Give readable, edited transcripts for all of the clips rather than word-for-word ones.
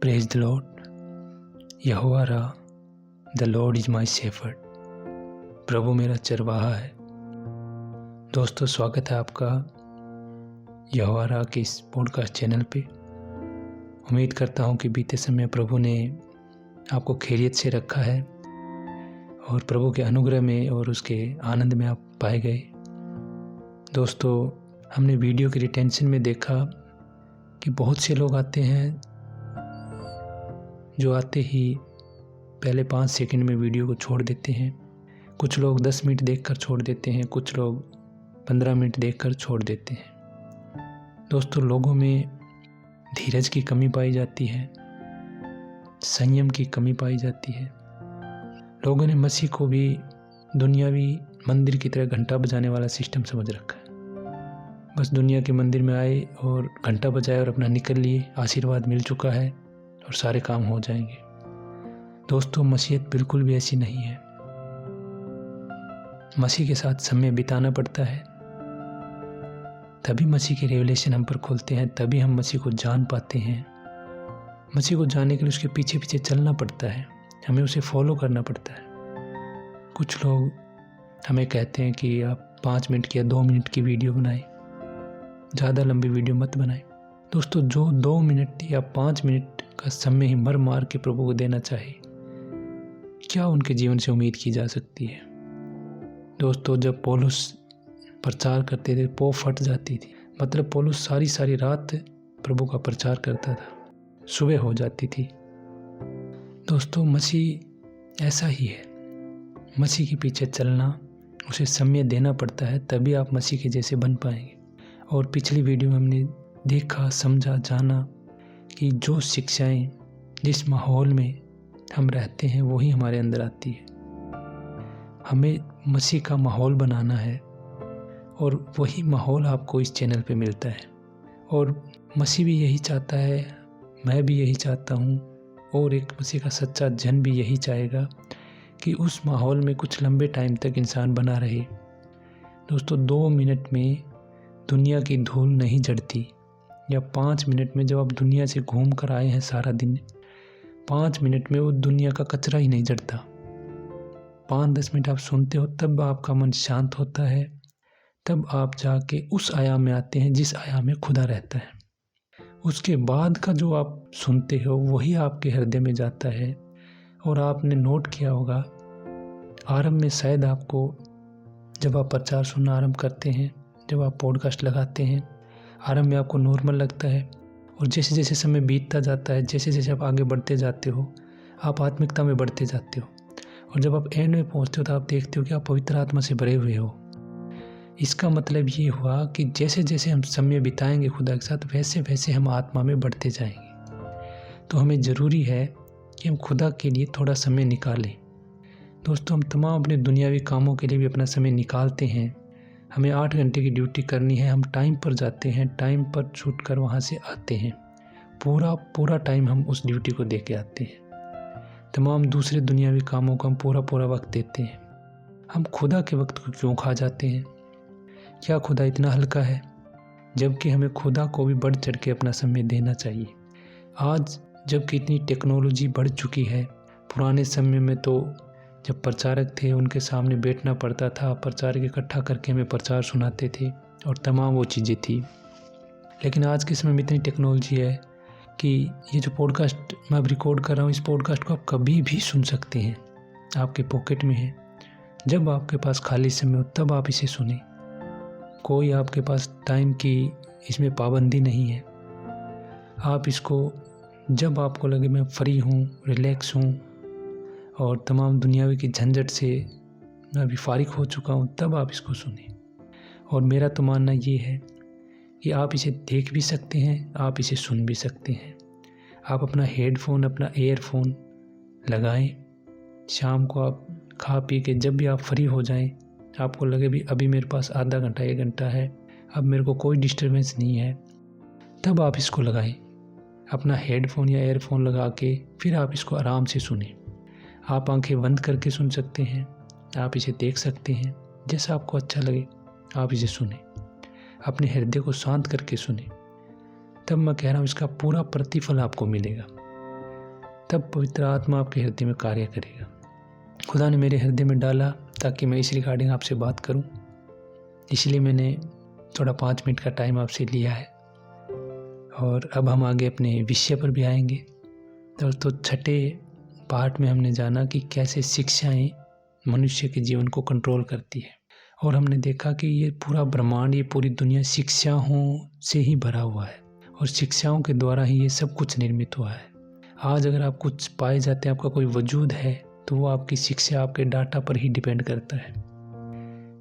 Praise the Lord. यहोवा रा, the Lord is my shepherd. प्रभु मेरा चरवाहा है। दोस्तों, स्वागत है आपका यहोवा रा के इस पॉडकास्ट चैनल पे। उम्मीद करता हूँ कि बीते समय प्रभु ने आपको खैरियत से रखा है और प्रभु के अनुग्रह में और उसके आनंद में आप पाए गए। दोस्तों, हमने वीडियो के रिटेंशन में देखा कि बहुत से लोग आते हैं जो आते ही पहले 5 सेकंड में वीडियो को छोड़ देते हैं। कुछ लोग 10 मिनट देखकर छोड़ देते हैं, कुछ लोग 15 मिनट देखकर छोड़ देते हैं। दोस्तों, लोगों में धीरज की कमी पाई जाती है, संयम की कमी पाई जाती है। लोगों ने मसीह को भी दुनियावी मंदिर की तरह घंटा बजाने वाला सिस्टम समझ रखा है। बस दुनिया के मंदिर में आए और घंटा बजाए और अपना निकल लिए, आशीर्वाद मिल चुका है और सारे काम हो जाएंगे। दोस्तों, मसीहत बिल्कुल भी ऐसी नहीं है। मसीह के साथ समय बिताना पड़ता है, तभी मसीह के रेवलेशन हम पर खुलते हैं, तभी हम मसीह को जान पाते हैं। मसीह को जानने के लिए उसके पीछे पीछे चलना पड़ता है, हमें उसे फॉलो करना पड़ता है। कुछ लोग हमें कहते हैं कि आप 5 मिनट या 2 मिनट की वीडियो बनाएं, ज़्यादा लंबी वीडियो मत बनाएं। दोस्तों, जो 2 मिनट या 5 मिनट का समय ही मर मार के प्रभु को देना चाहे, क्या उनके जीवन से उम्मीद की जा सकती है? दोस्तों, जब पौलुस प्रचार करते थे, पौ फट जाती थी। मतलब पौलुस सारी रात प्रभु का प्रचार करता था, सुबह हो जाती थी। दोस्तों, मसीह ऐसा ही है। मसीह के पीछे चलना, उसे समय देना पड़ता है, तभी आप मसीह के जैसे बन पाएंगे। और पिछली वीडियो में हमने देखा, समझा, जाना कि जो शिक्षाएं जिस माहौल में हम रहते हैं वही हमारे अंदर आती है। हमें मसीह का माहौल बनाना है और वही माहौल आपको इस चैनल पे मिलता है। और मसीह भी यही चाहता है, मैं भी यही चाहता हूँ, और एक मसीह का सच्चा जन भी यही चाहेगा कि उस माहौल में कुछ लंबे टाइम तक इंसान बना रहे। दोस्तों, 2 मिनट में दुनिया की धूल नहीं जड़ती, या 5 मिनट में जब आप दुनिया से घूम कर आए हैं सारा दिन, 5 मिनट में वो दुनिया का कचरा ही नहीं जड़ता। 5-10 मिनट आप सुनते हो, तब आपका मन शांत होता है, तब आप जाके उस आयाम में आते हैं जिस आयाम में खुदा रहता है। उसके बाद का जो आप सुनते हो वही आपके हृदय में जाता है। और आपने नोट किया होगा, आरंभ में शायद आपको, जब आप प्रचार सुनना आरंभ करते हैं, जब आप पॉडकास्ट लगाते हैं, आरंभ में आपको नॉर्मल लगता है। और जैसे जैसे समय बीतता जाता है, जैसे जैसे आप आगे बढ़ते जाते हो, आप आत्मिकता में बढ़ते जाते हो। और जब आप एंड में पहुंचते हो तो आप देखते हो कि आप पवित्र आत्मा से भरे हुए हो। इसका मतलब ये हुआ कि जैसे जैसे हम समय बिताएंगे खुदा के साथ, वैसे वैसे हम आत्मा में बढ़ते जाएंगे। तो हमें ज़रूरी है कि हम खुदा के लिए थोड़ा समय निकालें। दोस्तों, हम तमाम अपने दुनियावी कामों के लिए भी अपना समय निकालते हैं। हमें 8 घंटे की ड्यूटी करनी है, हम टाइम पर जाते हैं, टाइम पर छूट कर वहाँ से आते हैं। पूरा टाइम हम उस ड्यूटी को दे के आते हैं। तमाम दूसरे दुनियावी कामों को हम पूरा वक्त देते हैं। हम खुदा के वक्त को क्यों खा जाते हैं? क्या खुदा इतना हल्का है? जबकि हमें खुदा को भी बढ़ चढ़ के अपना समय देना चाहिए। आज जबकि इतनी टेक्नोलॉजी बढ़ चुकी है, पुराने समय में तो जब प्रचारक थे उनके सामने बैठना पड़ता था, प्रचारक इकट्ठा करके हमें प्रचार सुनाते थे और तमाम वो चीज़ें थी। लेकिन आज के समय में इतनी टेक्नोलॉजी है कि ये जो पॉडकास्ट मैं अब रिकॉर्ड कर रहा हूँ, इस पॉडकास्ट को आप कभी भी सुन सकते हैं, आपके पॉकेट में है। जब आपके पास खाली समय हो तब आप इसे सुने। कोई आपके पास टाइम की इसमें पाबंदी नहीं है। आप इसको जब आपको लगे मैं फ्री हूँ, रिलैक्स हूँ और तमाम दुनियावी की झंझट से मैं अभी फारिग हो चुका हूँ, तब आप इसको सुने। और मेरा तो मानना ये है कि आप इसे देख भी सकते हैं, आप इसे सुन भी सकते हैं। आप अपना हेडफोन, अपना ईयरफोन लगाएं, शाम को आप खा पी के जब भी आप फ्री हो जाएं, आपको लगे भी अभी मेरे पास आधा घंटा 1 घंटा है, अब मेरे को कोई डिस्टर्बेंस नहीं है, तब आप इसको लगाएं। अपना हेडफोन या ईयरफोन लगा के फिर आप इसको आराम से सुने। आप आंखें बंद करके सुन सकते हैं, आप इसे देख सकते हैं, जैसा आपको अच्छा लगे आप इसे सुने। अपने हृदय को शांत करके सुने, तब मैं कह रहा हूँ इसका पूरा प्रतिफल आपको मिलेगा। तब पवित्र आत्मा आपके हृदय में कार्य करेगा। खुदा ने मेरे हृदय में डाला ताकि मैं इस रिगार्डिंग आपसे बात करूं, इसलिए मैंने थोड़ा 5 मिनट का टाइम आपसे लिया है। और अब हम आगे अपने विषय पर भी आएंगे। तो छठे पार्ट में हमने जाना कि कैसे शिक्षाएं मनुष्य के जीवन को कंट्रोल करती है, और हमने देखा कि ये पूरा ब्रह्मांड, ये पूरी दुनिया शिक्षाओं से ही भरा हुआ है और शिक्षाओं के द्वारा ही ये सब कुछ निर्मित हुआ है। आज अगर आप कुछ पाए जाते हैं, आपका कोई वजूद है, तो वो आपकी शिक्षा, आपके डाटा पर ही डिपेंड करता है।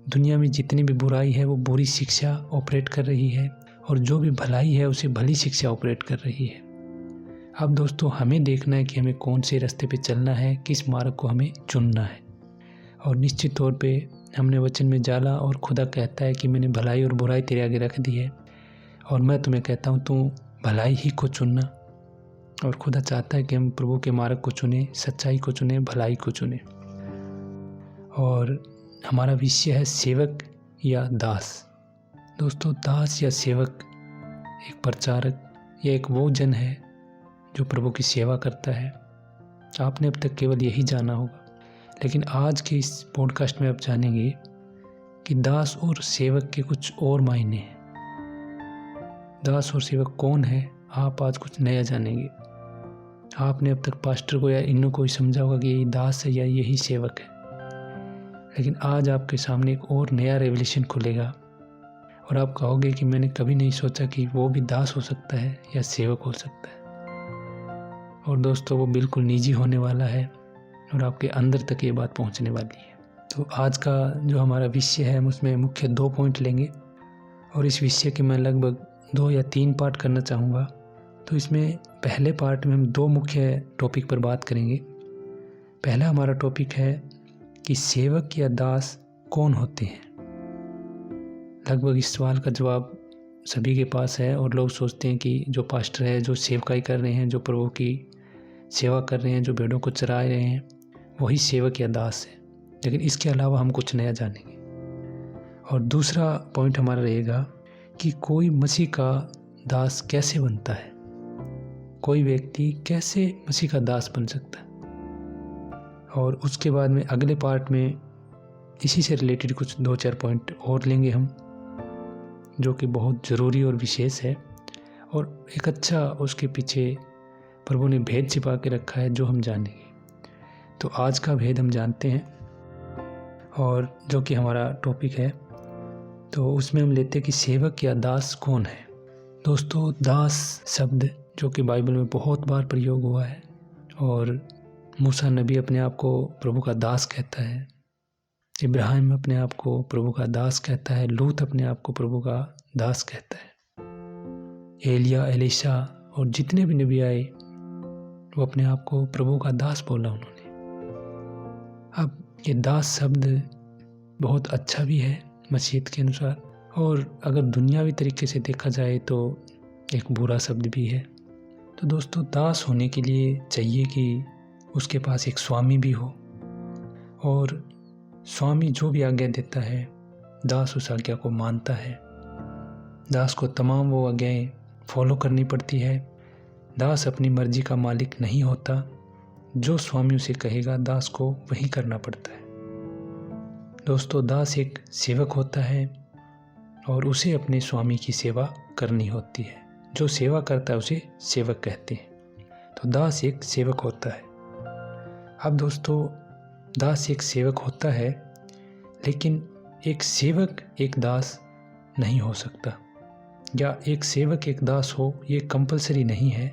दुनिया में जितनी भी बुराई है वो बुरी शिक्षा ऑपरेट कर रही है, और जो भी भलाई है उसे भली शिक्षा ऑपरेट कर रही है। अब दोस्तों, हमें देखना है कि हमें कौन से रास्ते पे चलना है, किस मार्ग को हमें चुनना है। और निश्चित तौर पे हमने वचन में जाला और खुदा कहता है कि मैंने भलाई और बुराई तेरे आगे रख दी है, और मैं तुम्हें कहता हूँ तू भलाई ही को चुनना। और खुदा चाहता है कि हम प्रभु के मार्ग को चुने, सच्चाई को चुने, भलाई को चुने। और हमारा विषय है सेवक या दास। दोस्तों, दास या सेवक एक प्रचारक या एक वो जन है जो प्रभु की सेवा करता है। आपने अब तक केवल यही जाना होगा, लेकिन आज के इस पॉडकास्ट में आप जानेंगे कि दास और सेवक के कुछ और मायने हैं। दास और सेवक कौन है, आप आज कुछ नया जानेंगे। आपने अब तक पास्टर को या इन्हों को ही समझा होगा कि यही दास है या यही सेवक है, लेकिन आज आपके सामने एक और नया रेवलेशन खुलेगा और आप कहोगे कि मैंने कभी नहीं सोचा कि वो भी दास हो सकता है या सेवक हो सकता है। और दोस्तों, वो बिल्कुल निजी होने वाला है और आपके अंदर तक ये बात पहुंचने वाली है। तो आज का जो हमारा विषय है, हम उसमें मुख्य 2 पॉइंट लेंगे, और इस विषय के मैं लगभग 2 या 3 पार्ट करना चाहूँगा। तो इसमें पहले पार्ट में हम 2 मुख्य टॉपिक पर बात करेंगे। पहला हमारा टॉपिक है कि सेवक या दास कौन होते हैं। लगभग इस सवाल का जवाब सभी के पास है, और लोग सोचते हैं कि जो पास्टर है, जो सेवकाई कर रहे हैं, जो प्रभु की सेवा कर रहे हैं, जो भेड़ों को चरा रहे हैं, वही सेवक या दास है। लेकिन इसके अलावा हम कुछ नया जानेंगे। और दूसरा पॉइंट हमारा रहेगा कि कोई मसीह का दास कैसे बनता है, कोई व्यक्ति कैसे मसीह का दास बन सकता है। और उसके बाद में अगले पार्ट में इसी से रिलेटेड कुछ 2-4 पॉइंट और लेंगे हम, जो कि बहुत ज़रूरी और विशेष है, और एक अच्छा उसके पीछे प्रभु ने भेद छिपा के रखा है जो हम जानेंगे। तो आज का भेद हम जानते हैं, और जो कि हमारा टॉपिक है, तो उसमें हम लेते हैं कि सेवक या दास कौन है। दोस्तों, दास शब्द जो कि बाइबल में बहुत बार प्रयोग हुआ है, और मूसा नबी अपने आप को प्रभु का दास कहता है, इब्राहिम अपने आप को प्रभु का दास कहता है, लूत अपने आप को प्रभु का दास कहता है, एलिया, एलीशा और जितने भी नबी आए वो अपने आप को प्रभु का दास बोला उन्होंने। अब ये दास शब्द बहुत अच्छा भी है मसीहत के अनुसार, और अगर दुनियावी तरीके से देखा जाए तो एक बुरा शब्द भी है। तो दोस्तों, दास होने के लिए चाहिए कि उसके पास एक स्वामी भी हो, और स्वामी जो भी आज्ञा देता है, दास उस आज्ञा को मानता है। दास को तमाम वो आज्ञाएं फॉलो करनी पड़ती है। दास अपनी मर्जी का मालिक नहीं होता, जो स्वामी उसे कहेगा दास को वही करना पड़ता है। दोस्तों, दास एक सेवक होता है और उसे अपने स्वामी की सेवा करनी होती है। जो सेवा करता है उसे सेवक कहते हैं। तो दास एक सेवक होता है। अब दोस्तों, दास एक सेवक होता है, लेकिन एक सेवक एक दास नहीं हो सकता, या एक सेवक एक दास हो ये कंपलसरी नहीं है।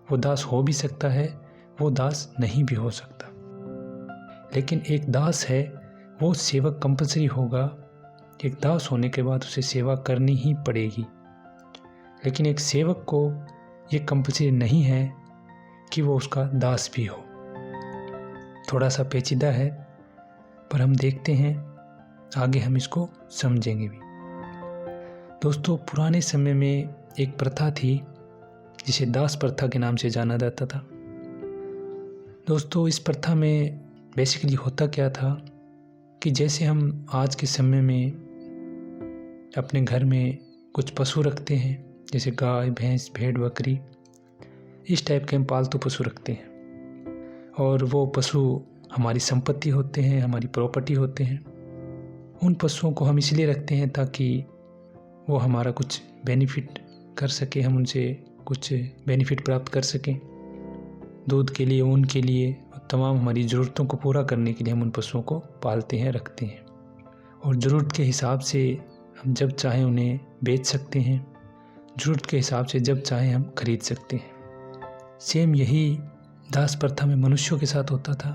वो दास हो भी सकता है, वो दास नहीं भी हो सकता। लेकिन एक दास है, वो सेवक कंपलसरी होगा। एक दास होने के बाद उसे सेवा करनी ही पड़ेगी। लेकिन एक सेवक को ये कंपलसरी नहीं है कि वो उसका दास भी हो। थोड़ा सा पेचीदा है, पर हम देखते हैं आगे हम इसको समझेंगे भी। दोस्तों, पुराने समय में एक प्रथा थी जिसे दास प्रथा के नाम से जाना जाता था। दोस्तों, इस प्रथा में बेसिकली होता क्या था कि जैसे हम आज के समय में अपने घर में कुछ पशु रखते हैं, जैसे गाय, भैंस, भेड़, बकरी, इस टाइप के हम पालतू पशु रखते हैं। और वो पशु हमारी संपत्ति होते हैं, हमारी प्रॉपर्टी होते हैं। उन पशुओं को हम इसलिए रखते हैं ताकि वो हमारा कुछ बेनिफिट कर सके, हम उनसे कुछ बेनिफिट प्राप्त कर सकें। दूध के लिए, ऊन के लिए, तमाम हमारी ज़रूरतों को पूरा करने के लिए हम उन पशुओं को पालते हैं, रखते हैं। और ज़रूरत के हिसाब से हम जब चाहें उन्हें बेच सकते हैं, ज़रूरत के हिसाब से जब चाहें हम खरीद सकते हैं। सेम यही दास प्रथा में मनुष्यों के साथ होता था।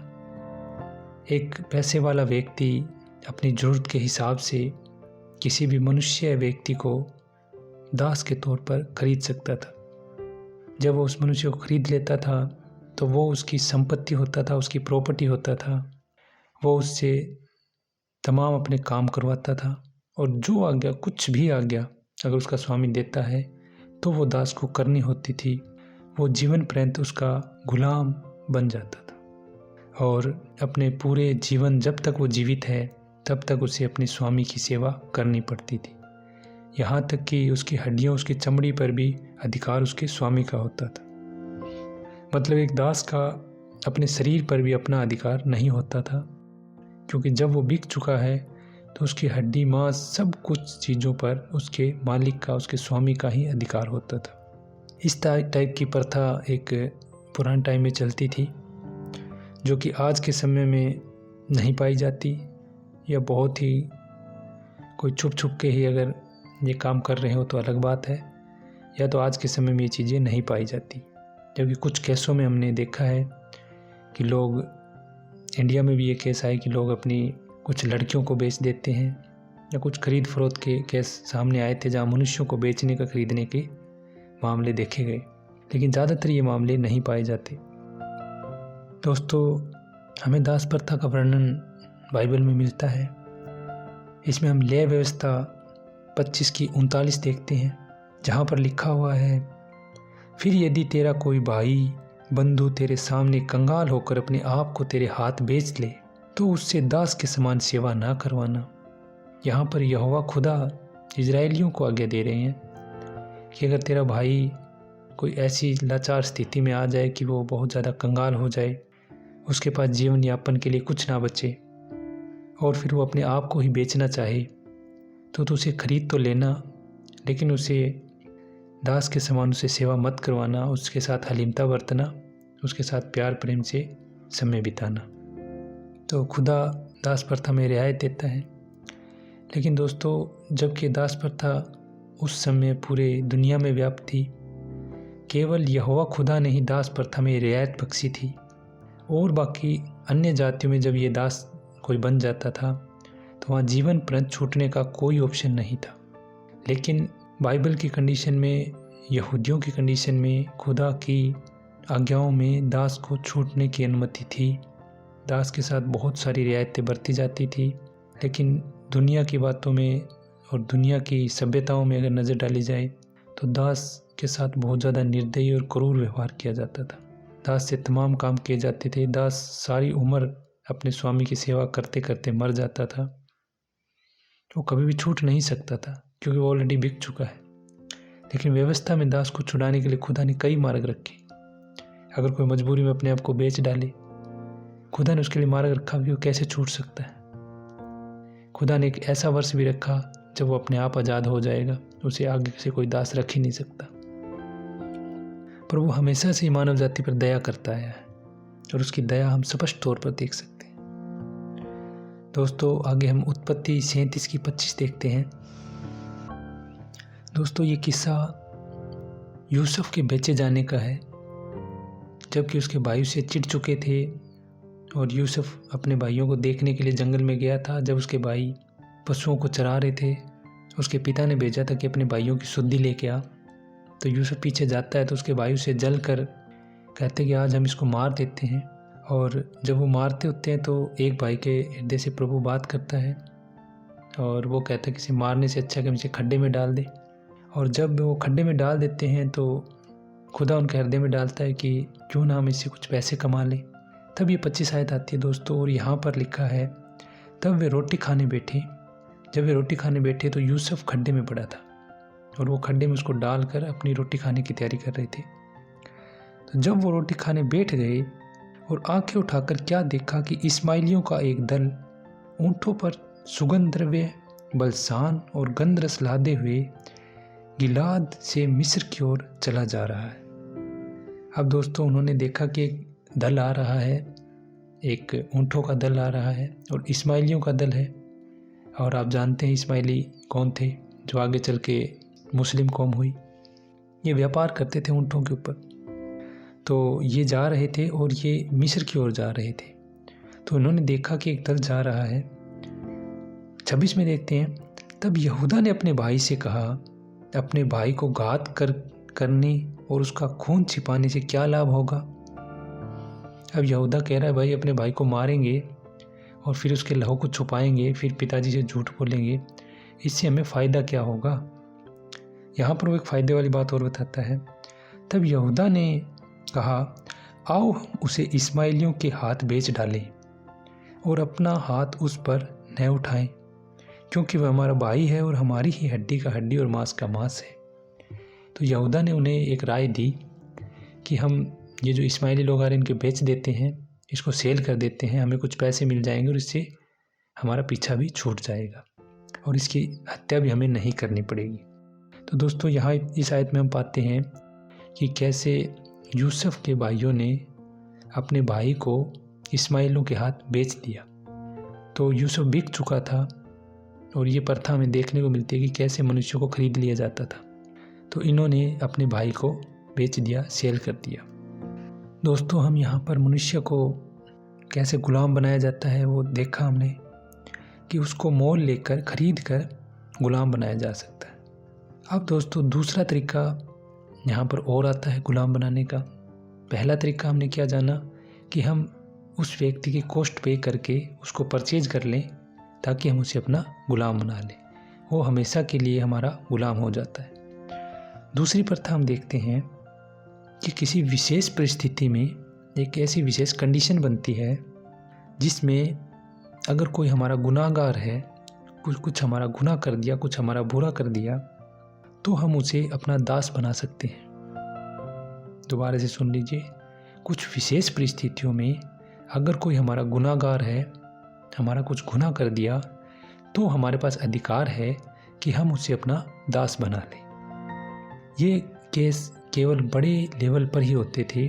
एक पैसे वाला व्यक्ति अपनी ज़रूरत के हिसाब से किसी भी मनुष्य या व्यक्ति को दास के तौर पर खरीद सकता था। जब वो उस मनुष्य को खरीद लेता था तो वो उसकी संपत्ति होता था, उसकी प्रॉपर्टी होता था। वो उससे तमाम अपने काम करवाता था और जो आज्ञा, कुछ भी आज्ञा अगर उसका स्वामी देता है तो वो दास को करनी होती थी। वो जीवन पर्यंत उसका गुलाम बन जाता था और अपने पूरे जीवन, जब तक वो जीवित है तब तक उसे अपने स्वामी की सेवा करनी पड़ती थी। यहाँ तक कि उसकी हड्डियों, उसकी चमड़ी पर भी अधिकार उसके स्वामी का होता था। मतलब एक दास का अपने शरीर पर भी अपना अधिकार नहीं होता था, क्योंकि जब वो बिक चुका है तो उसकी हड्डी, मांस, सब कुछ चीज़ों पर उसके मालिक का, उसके स्वामी का ही अधिकार होता था। इस टाइप की प्रथा एक पुराने टाइम में चलती थी, जो कि आज के समय में नहीं पाई जाती, या बहुत ही कोई छुप छुप के ही अगर ये काम कर रहे हो तो अलग बात है, या तो आज के समय में ये चीज़ें नहीं पाई जाती। जबकि कुछ केसों में हमने देखा है कि लोग, इंडिया में भी ये केस आए कि लोग अपनी कुछ लड़कियों को बेच देते हैं, या कुछ खरीद फरोख्त के केस सामने आए थे जहाँ मनुष्यों को बेचने का, खरीदने के मामले देखे गए। लेकिन ज़्यादातर ये मामले नहीं पाए जाते। दोस्तों, हमें दास प्रथा का वर्णन बाइबल में मिलता है। इसमें हम लेवी व्यवस्था 25:39 देखते हैं, जहाँ पर लिखा हुआ है, फिर यदि तेरा कोई भाई बंधु तेरे सामने कंगाल होकर अपने आप को तेरे हाथ बेच ले तो उससे दास के समान सेवा ना करवाना। यहाँ पर यहोवा खुदा इजराइलियों को आज्ञा दे रहे हैं कि अगर तेरा भाई कोई ऐसी लाचार स्थिति में आ जाए कि वो बहुत ज़्यादा कंगाल हो जाए, उसके पास जीवन यापन के लिए कुछ ना बचे, और फिर वो अपने आप को ही बेचना चाहे, तो उसे खरीद तो लेना, लेकिन उसे दास के समान उसे सेवा मत करवाना, उसके साथ हलीमता बरतना, उसके साथ प्यार प्रेम से समय बिताना। तो खुदा दास प्रथा में रियायत देता है। लेकिन दोस्तों, जबकि दास प्रथा उस समय पूरे दुनिया में व्याप्त थी, केवल यहोवा खुदा ने ही दास प्रथा में रियायत बख्शी थी, और बाकी अन्य जातियों में जब ये दास कोई बन जाता था तो वहाँ जीवन पर्यंत छूटने का कोई ऑप्शन नहीं था। लेकिन बाइबल की कंडीशन में, यहूदियों की कंडीशन में, खुदा की आज्ञाओं में दास को छूटने की अनुमति थी। दास के साथ बहुत सारी रियायतें बरती जाती थी। लेकिन दुनिया की बातों में और दुनिया की सभ्यताओं में अगर नज़र डाली जाए तो दास के साथ बहुत ज़्यादा निर्दयी और क्रूर व्यवहार किया जाता था। दास से तमाम काम किए जाते थे। दास सारी उम्र अपने स्वामी की सेवा करते करते मर जाता था। वो कभी भी छूट नहीं सकता था, क्योंकि वो ऑलरेडी बिक चुका है। लेकिन व्यवस्था में दास को छुड़ाने के लिए खुदा ने कई मार्ग रखे। अगर कोई मजबूरी में अपने आप को बेच डाले, खुदा ने उसके लिए मार्ग रखा कि वो कैसे छूट सकता है। खुदा ने एक ऐसा वर्ष भी रखा जब वो अपने आप आज़ाद हो जाएगा, उसे आगे से कोई दास रख ही नहीं सकता। पर वो हमेशा से ही मानव जाति पर दया करता आया है, और उसकी दया हम स्पष्ट तौर पर देख सकते हैं। दोस्तों, आगे हम उत्पत्ति 37:25 देखते हैं। दोस्तों, ये किस्सा यूसुफ के बेचे जाने का है, जबकि उसके भाई से चिढ़ चुके थे और यूसुफ अपने भाइयों को देखने के लिए जंगल में गया था। जब उसके भाई पशुओं को चरा रहे थे, उसके पिता ने भेजा था कि अपने भाइयों की शुद्धि लेके आ। तो यूसुफ पीछे जाता है तो उसके भाई उसे जल कर कहते कि आज हम इसको मार देते हैं। और जब वो मारते होते हैं तो एक भाई के हृदय से प्रभु बात करता है और वो कहता है कि इसे मारने से अच्छा कि हम इसे खड्डे में डाल दें। और जब वो खड्डे में डाल देते हैं तो खुदा उनके हृदय में डालता है कि क्यों ना हम इससे कुछ पैसे कमा लें। तब ये 25 आयत आती है दोस्तों, और यहाँ पर लिखा है, तब वे रोटी खाने बैठे। जब वे रोटी खाने बैठे तो यूसुफ खड्डे में पड़ा था और वो खड्डे में उसको डालकर अपनी रोटी खाने की तैयारी कर रहे थे। तो जब वो रोटी खाने बैठ गए और आंखें उठाकर क्या देखा कि इस्माइलियों का एक दल ऊँटों पर सुगंध द्रव्य, बलसान और गंध रस लादे हुए गिलाद से मिस्र की ओर चला जा रहा है। अब दोस्तों उन्होंने देखा कि एक दल आ रहा है, एक ऊँटों का दल आ रहा है और इस्माइलियों का दल है। और आप जानते हैं इस्माइली कौन थे, जो आगे चल के मुस्लिम कौम हुई। ये व्यापार करते थे ऊँटों के ऊपर। तो ये जा रहे थे और ये मिस्र की ओर जा रहे थे। तो उन्होंने देखा कि एक दल जा रहा है। 26 में देखते हैं, तब यहूदा ने अपने भाई से कहा, अपने भाई को घात करने और उसका खून छिपाने से क्या लाभ होगा। अब यहूदा कह रहा है भाई अपने भाई को मारेंगे और फिर उसके लहू को छुपाएंगे, फिर पिताजी से झूठ बोलेंगे, इससे हमें फ़ायदा क्या होगा। यहाँ पर वो एक फ़ायदे वाली बात और बताता है। तब यहूदा ने कहा, आओ उसे इस्माइलियों के हाथ बेच डालें और अपना हाथ उस पर न उठाएं, क्योंकि वह हमारा भाई है और हमारी ही हड्डी का हड्डी और मांस का मांस है। तो यहूदा ने उन्हें एक राय दी कि हम ये जो इस्माइली लोग आ रहे हैं इनके बेच देते हैं, इसको सेल कर देते हैं, हमें कुछ पैसे मिल जाएंगे और इससे हमारा पीछा भी छूट जाएगा और इसकी हत्या भी हमें नहीं करनी पड़ेगी। तो दोस्तों यहाँ इस आयत में हम पाते हैं कि कैसे यूसुफ के भाइयों ने अपने भाई को इस्माइलों के हाथ बेच दिया। तो यूसुफ बिक चुका था और ये प्रथा हमें देखने को मिलती है कि कैसे मनुष्य को खरीद लिया जाता था। तो इन्होंने अपने भाई को बेच दिया, सेल कर दिया। दोस्तों हम यहाँ पर मनुष्य को कैसे गुलाम बनाया जाता है वो देखा हमने, कि उसको मोल लेकर खरीद कर गुलाम बनाया जा सकता है। अब दोस्तों दूसरा तरीका यहाँ पर और आता है गुलाम बनाने का। पहला तरीका हमने क्या जाना कि हम उस व्यक्ति की कॉस्ट पे करके उसको परचेज कर लें ताकि हम उसे अपना गुलाम बना लें, वो हमेशा के लिए हमारा गुलाम हो जाता है। दूसरी प्रथा हम देखते हैं कि किसी विशेष परिस्थिति में एक ऐसी विशेष कंडीशन बनती है जिसमें अगर कोई हमारा गुनाहगार है, कुछ हमारा गुनाह कर दिया, कुछ हमारा बुरा कर दिया, तो हम उसे अपना दास बना सकते हैं। दोबारा से सुन लीजिए, कुछ विशेष परिस्थितियों में अगर कोई हमारा गुनाहगार है, हमारा कुछ गुनाह कर दिया, तो हमारे पास अधिकार है कि हम उसे अपना दास बना लें। ये केस केवल बड़े लेवल पर ही होते थे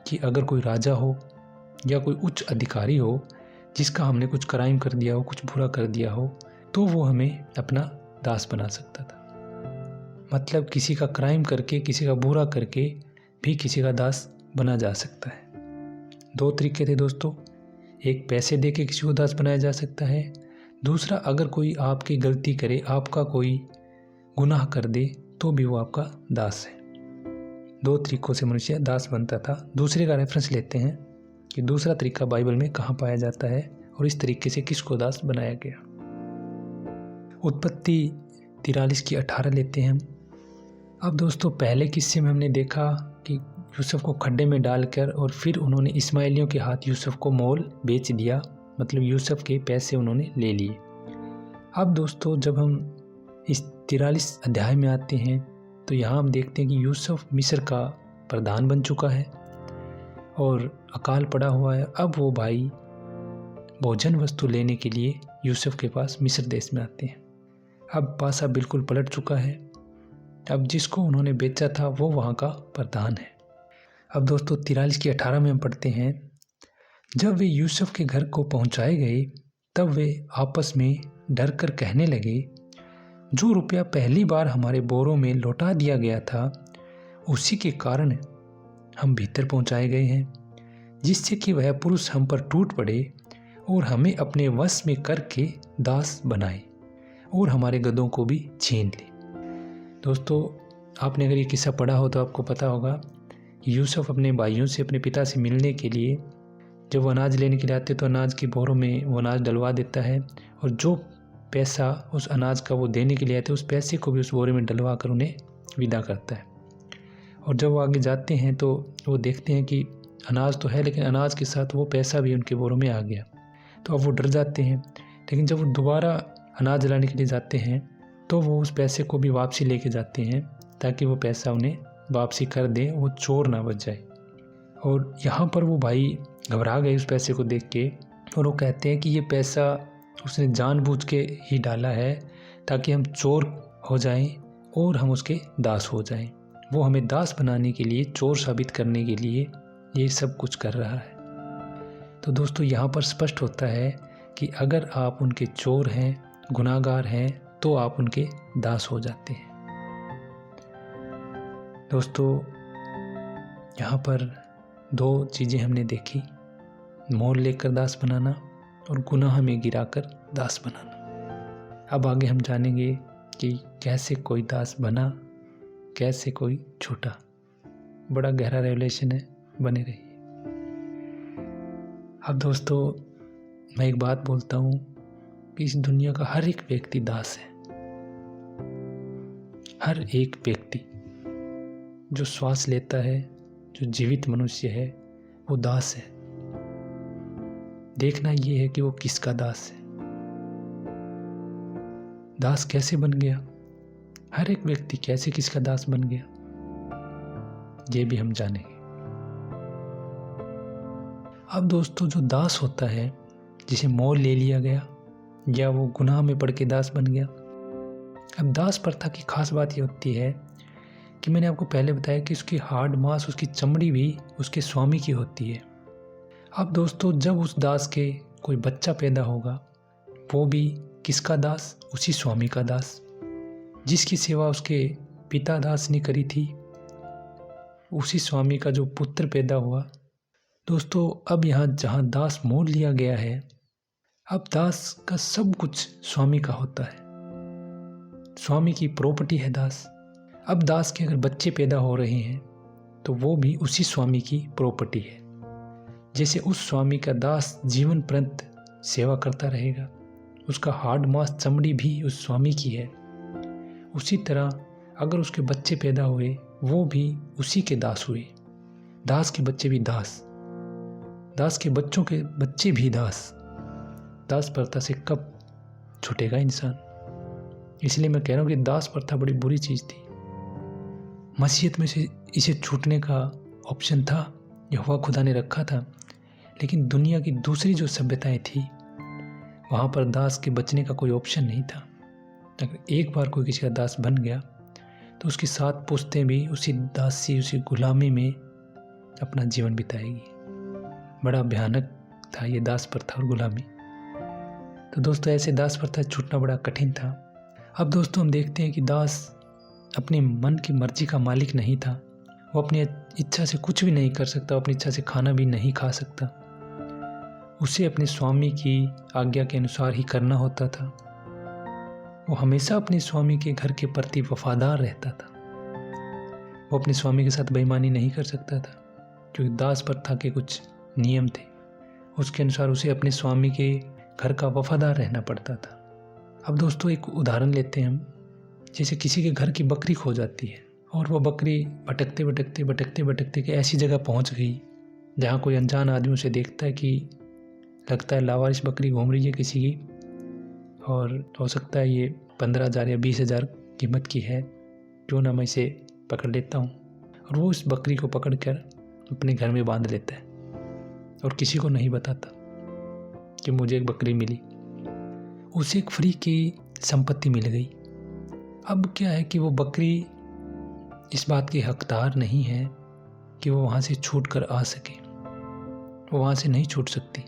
कि अगर कोई राजा हो या कोई उच्च अधिकारी हो जिसका हमने कुछ क्राइम कर दिया हो, कुछ बुरा कर दिया हो, तो वो हमें अपना दास बना सकता था। मतलब किसी का क्राइम करके, किसी का बुरा करके भी किसी का दास बना जा सकता है। दो तरीके थे दोस्तों, एक पैसे दे के किसी को दास बनाया जा सकता है, दूसरा अगर कोई आपकी गलती करे, आपका कोई गुनाह कर दे, तो भी वो आपका दास है। दो तरीकों से मनुष्य दास बनता था। दूसरे का रेफरेंस लेते हैं कि दूसरा तरीका बाइबल में कहाँ पाया जाता है और इस तरीके से किसको दास बनाया गया। उत्पत्ति 43 की 18 लेते हैं हम। अब दोस्तों पहले किस्से में हमने देखा कि यूसुफ को खड्डे में डालकर और फिर उन्होंने इस्माइलियों के हाथ यूसुफ को मोल बेच दिया, मतलब यूसुफ के पैसे उन्होंने ले लिए। अब दोस्तों जब हम इस 43 अध्याय में आते हैं तो यहाँ हम देखते हैं कि यूसुफ मिस्र का प्रधान बन चुका है और अकाल पड़ा हुआ है। अब वो भाई भोजन वस्तु लेने के लिए यूसुफ के पास मिस्र देश में आते हैं। अब पासा बिल्कुल पलट चुका है। अब जिसको उन्होंने बेचा था वो वहाँ का प्रधान है। अब दोस्तों 43 की 18 में हम पढ़ते हैं, जब वे यूसुफ के घर को पहुँचाए गए तब वे आपस में डर कर कहने लगे, जो रुपया पहली बार हमारे बोरों में लौटा दिया गया था उसी के कारण हम भीतर पहुंचाए गए हैं, जिससे कि वह पुरुष हम पर टूट पड़े और हमें अपने वश में करके दास बनाए और हमारे गधों को भी छीन ले। दोस्तों आपने अगर ये किस्सा पढ़ा हो तो आपको पता होगा कि यूसुफ अपने भाइयों से, अपने पिता से मिलने के लिए जब वो अनाज लेने के लिए आते तो अनाज की बोरों में वो अनाज डलवा देता है और जो पैसा उस अनाज का वो देने के लिए आते उस पैसे को भी उस बोरे में डलवा कर उन्हें विदा करता है। और जब वो आगे जाते हैं तो वो देखते हैं कि अनाज तो है लेकिन अनाज के साथ वो पैसा भी उनके बोरों में आ गया। तो अब वो डर जाते हैं, लेकिन जब वो दोबारा अनाज लाने के लिए जाते हैं तो वो उस पैसे को भी वापसी लेके जाते हैं ताकि वो पैसा उन्हें वापसी कर दें, वो चोर ना बच जाए। और यहाँ पर वो भाई घबरा गए उस पैसे को देख के, और वो कहते हैं कि ये पैसा उसने जानबूझ के ही डाला है ताकि हम चोर हो जाएं और हम उसके दास हो जाएं। वो हमें दास बनाने के लिए, चोर साबित करने के लिए ये सब कुछ कर रहा है। तो दोस्तों यहाँ पर स्पष्ट होता है कि अगर आप उनके चोर हैं, गुनाहगार हैं, तो आप उनके दास हो जाते हैं। दोस्तों यहाँ पर 2 चीज़ें हमने देखी, मोल लेकर दास बनाना और गुनाह में गिराकर दास बनाना। अब आगे हम जानेंगे कि कैसे कोई दास बना, कैसे कोई छूटा। बड़ा गहरा रेवलेशन है, बने रहिए। अब दोस्तों मैं एक बात बोलता हूँ कि इस दुनिया का हर एक व्यक्ति दास है। हर एक व्यक्ति जो श्वास लेता है, जो जीवित मनुष्य है, वो दास है। देखना ये है कि वो किसका दास है। दास कैसे बन गया, हर एक व्यक्ति कैसे किसका दास बन गया, ये भी हम जानेंगे। अब दोस्तों जो दास होता है, जिसे मोल ले लिया गया या वो गुनाह में पड़ के दास बन गया। अब दास प्रथा की खास बात ये होती है कि मैंने आपको पहले बताया कि उसकी हाड़ मांस, उसकी चमड़ी भी उसके स्वामी की होती है। अब दोस्तों जब उस दास के कोई बच्चा पैदा होगा, वो भी किसका दास, उसी स्वामी का दास। जिसकी सेवा उसके पिता दास ने करी थी, उसी स्वामी का जो पुत्र पैदा हुआ। दोस्तों अब यहाँ जहाँ दास मोल लिया गया है, अब दास का सब कुछ स्वामी का होता है, स्वामी की प्रॉपर्टी है दास। अब दास के अगर बच्चे पैदा हो रहे हैं तो वो भी उसी स्वामी की प्रॉपर्टी है। जैसे उस स्वामी का दास जीवन पर्यंत सेवा करता रहेगा, उसका हाड़ मांस चमड़ी भी उस स्वामी की है, उसी तरह अगर उसके बच्चे पैदा हुए वो भी उसी के दास हुए। दास के बच्चे भी दास, दास के बच्चों के बच्चे भी दास। दास प्रथा से कब छूटेगा इंसान। इसलिए मैं कह रहा हूँ कि दास प्रथा बड़ी बुरी चीज़ थी। मसीहत में से इसे छूटने का ऑप्शन था, यहोवा खुदा ने रखा था, लेकिन दुनिया की दूसरी जो सभ्यताएं थी वहाँ पर दास के बचने का कोई ऑप्शन नहीं था। अगर एक बार कोई किसी का दास बन गया तो उसकी 7 पुश्तें भी उसी दासी, उसी गुलामी में अपना जीवन बिताएगी। बड़ा भयानक था ये दास प्रथा और गुलामी। तो दोस्तों ऐसे दास प्रथा छूटना बड़ा कठिन था। अब दोस्तों हम देखते हैं कि दास अपने मन की मर्जी का मालिक नहीं था। वो अपनी इच्छा से कुछ भी नहीं कर सकता, अपनी इच्छा से खाना भी नहीं खा सकता। उसे अपने स्वामी की आज्ञा के अनुसार ही करना होता था। वो हमेशा अपने स्वामी के घर के प्रति वफादार रहता था। वो अपने स्वामी के साथ बेईमानी नहीं कर सकता था, क्योंकि दास प्रथा के कुछ नियम थे। उसके अनुसार उसे अपने स्वामी के घर का वफादार रहना पड़ता था। अब दोस्तों एक उदाहरण लेते हैं हम। जैसे किसी के घर की बकरी खो जाती है और वो बकरी भटकते के ऐसी जगह पहुंच गई जहां कोई अनजान आदमी उसे देखता है कि लगता है लावारिस बकरी घूम रही है किसी की, और हो सकता है ये 15,000 या 20,000 कीमत की है, क्यों ना मैं इसे पकड़ लेता हूँ। और वो उस बकरी को पकड़कर अपने घर में बांध लेता है और किसी को नहीं बताता कि मुझे एक बकरी मिली। उसे एक फ्री की संपत्ति मिल गई। अब क्या है कि वो बकरी इस बात की हकदार नहीं है कि वो वहाँ से छूट कर आ सके। वो वहाँ से नहीं छूट सकती।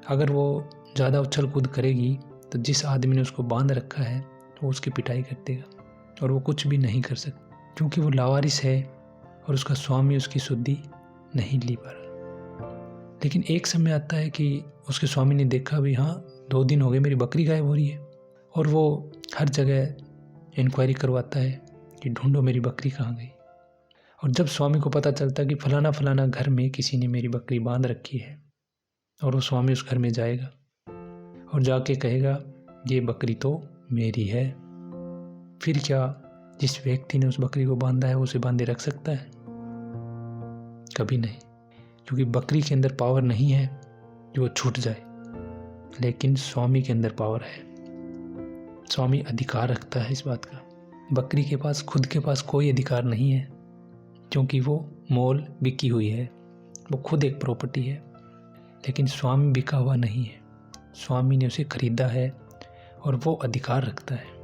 अगर वो ज़्यादा उछल कूद करेगी तो जिस आदमी ने उसको बांध रखा है वो उसकी पिटाई कर देगा और वो कुछ भी नहीं कर सकती, क्योंकि वो लावारिस है और उसका स्वामी उसकी सुधि नहीं ली पा रहा। लेकिन एक समय आता है कि उसके स्वामी ने देखा भी, हाँ 2 दिन हो गए मेरी बकरी गायब हो रही है, और वो हर जगह इंक्वायरी करवाता है कि ढूंढो मेरी बकरी कहाँ गई। और जब स्वामी को पता चलता है कि फलाना घर में किसी ने मेरी बकरी बांध रखी है, और वो स्वामी उस घर में जाएगा और जाके कहेगा ये बकरी तो मेरी है। फिर क्या जिस व्यक्ति ने उस बकरी को बांधा है वो उसे बांधे रख सकता है? कभी नहीं, क्योंकि बकरी के अंदर पावर नहीं है कि वो छूट जाए, लेकिन स्वामी के अंदर पावर है। स्वामी अधिकार रखता है इस बात का। बकरी के पास खुद के पास कोई अधिकार नहीं है, क्योंकि वो मोल बिकी हुई है, वो खुद एक प्रॉपर्टी है। लेकिन स्वामी बिका हुआ नहीं है। स्वामी ने उसे खरीदा है और वो अधिकार रखता है।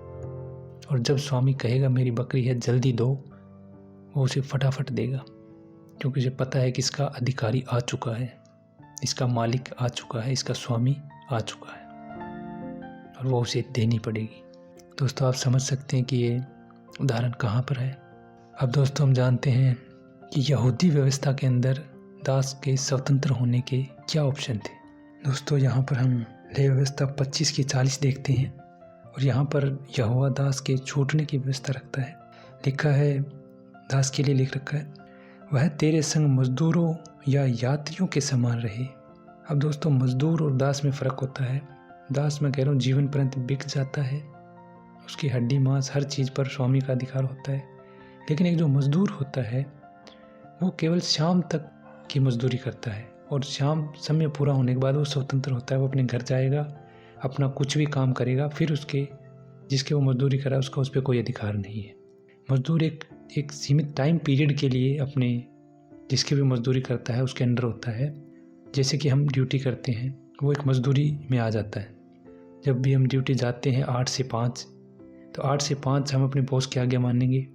और जब स्वामी कहेगा मेरी बकरी है जल्दी दो, वो उसे फटाफट देगा, क्योंकि उसे पता है कि इसका अधिकारी आ चुका है, इसका मालिक आ चुका है, इसका स्वामी आ चुका है और वो उसे देनी पड़ेगी। दोस्तों आप समझ सकते हैं कि ये उदाहरण कहाँ पर है। अब दोस्तों हम जानते हैं कि यहूदी व्यवस्था के अंदर दास के स्वतंत्र होने के क्या ऑप्शन थे। दोस्तों यहाँ पर हम लेवी व्यवस्था 25 की 40 देखते हैं और यहाँ पर यहोवा दास के छूटने की व्यवस्था रखता है। लिखा है, दास के लिए लिख रखा है, वह तेरे संग मजदूरों या यात्रियों के समान रहे। अब दोस्तों मजदूर और दास में फ़र्क होता है। दास मैं कह रहा हूँ जीवन पर्यंत बिक जाता है, उसकी हड्डी मांस हर चीज़ पर स्वामी का अधिकार होता है। लेकिन एक जो मजदूर होता है वो केवल शाम तक की मजदूरी करता है और शाम समय पूरा होने के बाद वो स्वतंत्र होता है। वो अपने घर जाएगा, अपना कुछ भी काम करेगा, फिर उसके जिसके वो मजदूरी करा उसका उस पर कोई अधिकार नहीं है। मजदूर एक सीमित टाइम पीरियड के लिए अपने जिसकी भी मजदूरी करता है उसके अंडर होता है। जैसे कि हम ड्यूटी करते हैं, वो एक मजदूरी में आ जाता है। जब भी हम ड्यूटी जाते हैं 8 से 5, तो 8 से 5 हम अपने बॉस की आज्ञा मानेंगे,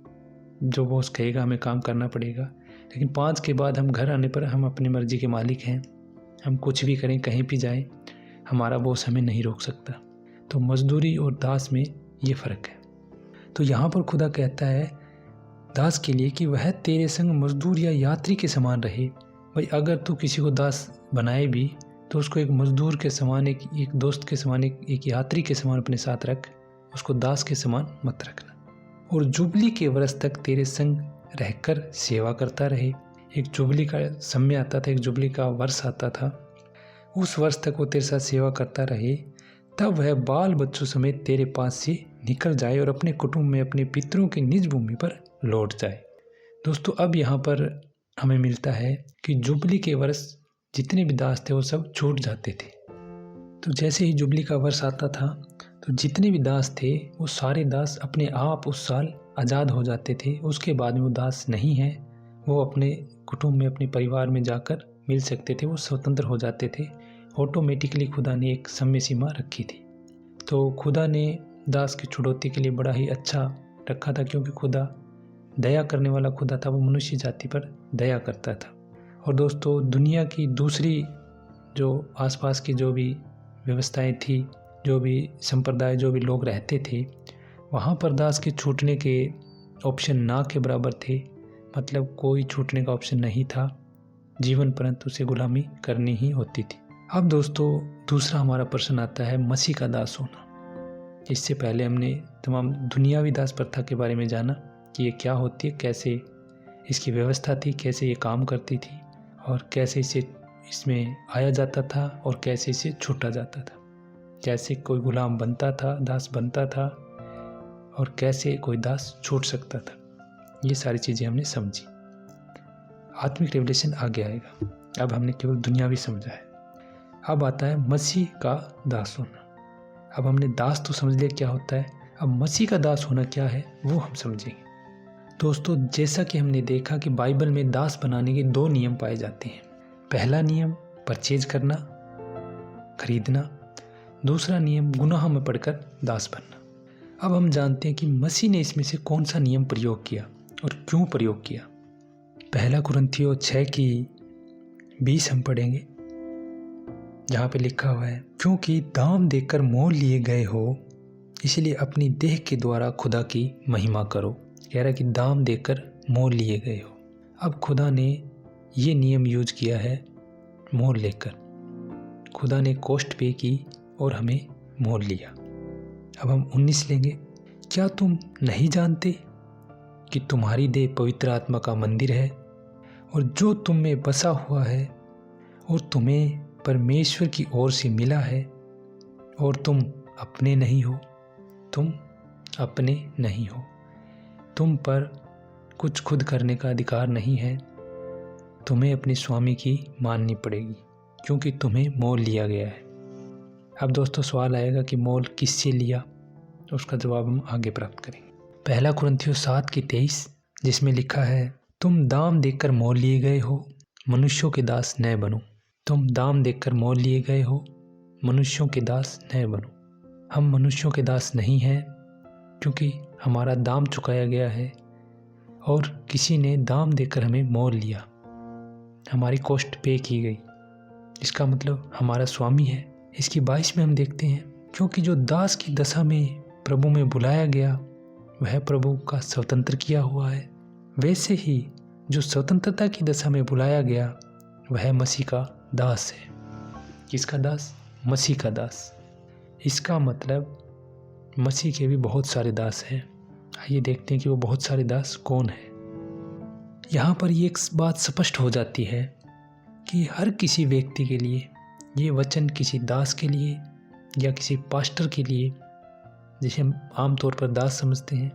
जो बॉस कहेगा हमें काम करना पड़ेगा। लेकिन 5 के बाद हम घर आने पर हम अपनी मर्जी के मालिक हैं, हम कुछ भी करें, कहीं भी जाएं, हमारा बॉस हमें नहीं रोक सकता। तो मजदूरी और दास में ये फ़र्क है। तो यहाँ पर खुदा कहता है दास के लिए कि वह तेरे संग मजदूर या यात्री के समान रहे। भाई अगर तू किसी को दास बनाए भी तो उसको एक मजदूर के समान, एक दोस्त के समान, एक यात्री के समान अपने साथ रख, उसको दास के समान मत रखना। और जुबली के वर्ष तक तेरे संग रहकर सेवा करता रहे। एक जुबली का समय आता था, एक जुबली का वर्ष आता था, उस वर्ष तक वो तेरे साथ सेवा करता रहे, तब वह बाल बच्चों समेत तेरे पास से निकल जाए और अपने कुटुंब में अपने पितरों की निज भूमि पर लौट जाए। दोस्तों अब यहाँ पर हमें मिलता है कि जुबली के वर्ष जितने भी दास थे वो सब छूट जाते थे। तो जैसे ही जुबली का वर्ष आता था तो जितने भी दास थे वो सारे दास अपने आप उस साल आज़ाद हो जाते थे। उसके बाद में वो दास नहीं है, वो अपने कुटुंब में अपने परिवार में जाकर मिल सकते थे, वो स्वतंत्र हो जाते थे। ऑटोमेटिकली खुदा ने एक समय सीमा रखी थी। तो खुदा ने दास की छुड़ौती के लिए बड़ा ही अच्छा रखा था, क्योंकि खुदा दया करने वाला खुदा था, वो मनुष्य जाति पर दया करता था। और दोस्तों दुनिया की दूसरी जो आसपास की जो भी व्यवस्थाएं थी, जो भी संप्रदाय, जो भी लोग रहते थे, वहाँ पर दास के छूटने के ऑप्शन ना के बराबर थे। मतलब कोई छूटने का ऑप्शन नहीं था, जीवन पर्यंत उसे गुलामी करनी ही होती थी। अब दोस्तों दूसरा हमारा प्रश्न आता है मसीह का दास होना। इससे पहले हमने तमाम दुनियावी दास प्रथा के बारे में जाना कि ये क्या होती है, कैसे इसकी व्यवस्था थी, कैसे ये काम करती थी और कैसे इसमें आया जाता था और कैसे इसे छूटा जाता था। कैसे कोई गुलाम बनता था, दास बनता था और कैसे कोई दास छूट सकता था। ये सारी चीज़ें हमने समझी। आत्मिक रेवलेशन आगे आएगा। अब हमने केवल दुनियावी समझा है। अब आता है मसीह का दास होना। अब हमने दास तो समझ लिया क्या होता है, अब मसीह का दास होना क्या है वो हम समझेंगे। दोस्तों जैसा कि हमने देखा कि बाइबल में दास बनाने के 2 नियम पाए जाते हैं। पहला नियम परचेज करना, खरीदना। दूसरा नियम गुनाह में पड़कर दास बनना। अब हम जानते हैं कि मसीह ने इसमें से कौन सा नियम प्रयोग किया और क्यों प्रयोग किया। पहला कुरिन्थियों 6 की 20 हम पढ़ेंगे, जहाँ पे लिखा हुआ है, क्योंकि दाम देकर मोल लिए गए हो, इसलिए अपनी देह के द्वारा खुदा की महिमा करो। कह रहा है कि दाम देकर मोल लिए गए हो। अब खुदा ने ये नियम यूज किया है मोल लेकर। खुदा ने कॉस्ट पे की और हमें मोल लिया। अब हम 19 लेंगे। क्या तुम नहीं जानते कि तुम्हारी देह पवित्र आत्मा का मंदिर है और जो तुम में बसा हुआ है और तुम्हें परमेश्वर की ओर से मिला है, और तुम अपने नहीं हो, तुम अपने नहीं हो। तुम पर कुछ खुद करने का अधिकार नहीं है, तुम्हें अपने स्वामी की माननी पड़ेगी, क्योंकि तुम्हें मोल लिया गया है। अब दोस्तों सवाल आएगा कि मोल किससे लिया, उसका जवाब हम आगे प्राप्त करेंगे। पहला कुरिन्थियों 7 की 23, जिसमें लिखा है, तुम दाम देकर मोल लिए गए हो, मनुष्यों के दास न बनो। तुम दाम देकर मोल लिए गए हो, मनुष्यों के दास न बनो। हम मनुष्यों के दास नहीं हैं, क्योंकि हमारा दाम चुकाया गया है और किसी ने दाम देकर हमें मोल लिया, हमारी कॉस्ट पे की गई। इसका मतलब हमारा स्वामी है। इसकी 22 में हम देखते हैं, क्योंकि जो दास की दशा में प्रभु में बुलाया गया वह प्रभु का स्वतंत्र किया हुआ है, वैसे ही जो स्वतंत्रता की दशा में बुलाया गया वह मसीह का दास है। किसका दास? मसीह का दास। इसका मतलब मसीह के भी बहुत सारे दास हैं। आइए देखते हैं कि वो बहुत सारे दास कौन है। यहाँ पर ये एक बात स्पष्ट हो जाती है कि हर किसी व्यक्ति के लिए ये वचन किसी दास के लिए या किसी पास्टर के लिए, जिसे हम आमतौर पर दास समझते हैं,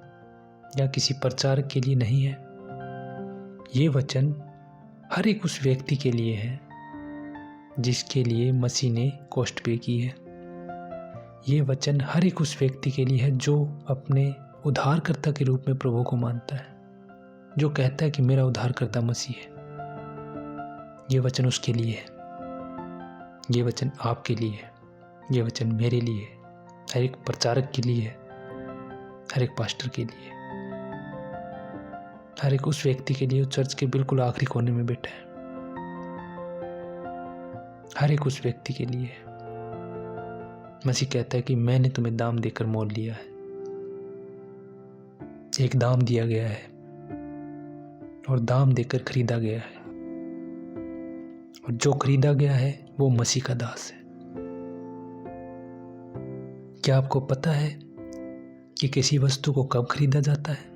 या किसी प्रचारक के लिए नहीं है। ये वचन हर एक उस व्यक्ति के लिए है जिसके लिए मसीह ने कॉस्ट पे की है। ये वचन हर एक उस व्यक्ति के लिए है जो अपने उद्धारकर्ता के रूप में प्रभु को मानता है, जो कहता है कि मेरा उद्धारकर्ता मसीह है। ये वचन उसके लिए है, ये वचन आपके लिए है, ये वचन मेरे लिए है, हर एक प्रचारक के लिए है, हर एक पास्टर के लिए, हर एक उस व्यक्ति के लिए जो चर्च के बिल्कुल आखिरी कोने में बैठा है, हर एक उस व्यक्ति के लिए है। मसीह कहता है कि मैंने तुम्हें दाम देकर मोल लिया है। एक दाम दिया गया है और दाम देकर खरीदा गया है, और जो खरीदा गया है वो मसीह का दास है। क्या आपको पता है कि किसी वस्तु को कब खरीदा जाता है?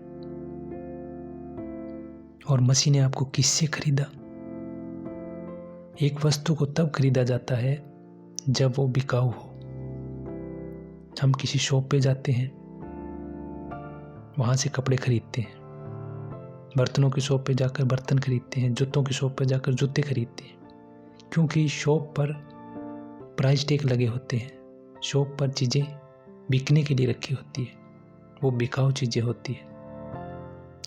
और मसीह ने आपको किससे खरीदा? एक वस्तु को तब खरीदा जाता है जब वो बिकाऊ हो। हम किसी शॉप पे जाते हैं, वहां से कपड़े खरीदते हैं, बर्तनों की शॉप पे जाकर बर्तन खरीदते हैं, जूतों की शॉप पे जाकर जूते खरीदते हैं, क्योंकि शॉप पर प्राइस टैग लगे होते हैं। शॉप पर चीज़ें बिकने के लिए रखी होती है, वो बिकाऊ चीज़ें होती है।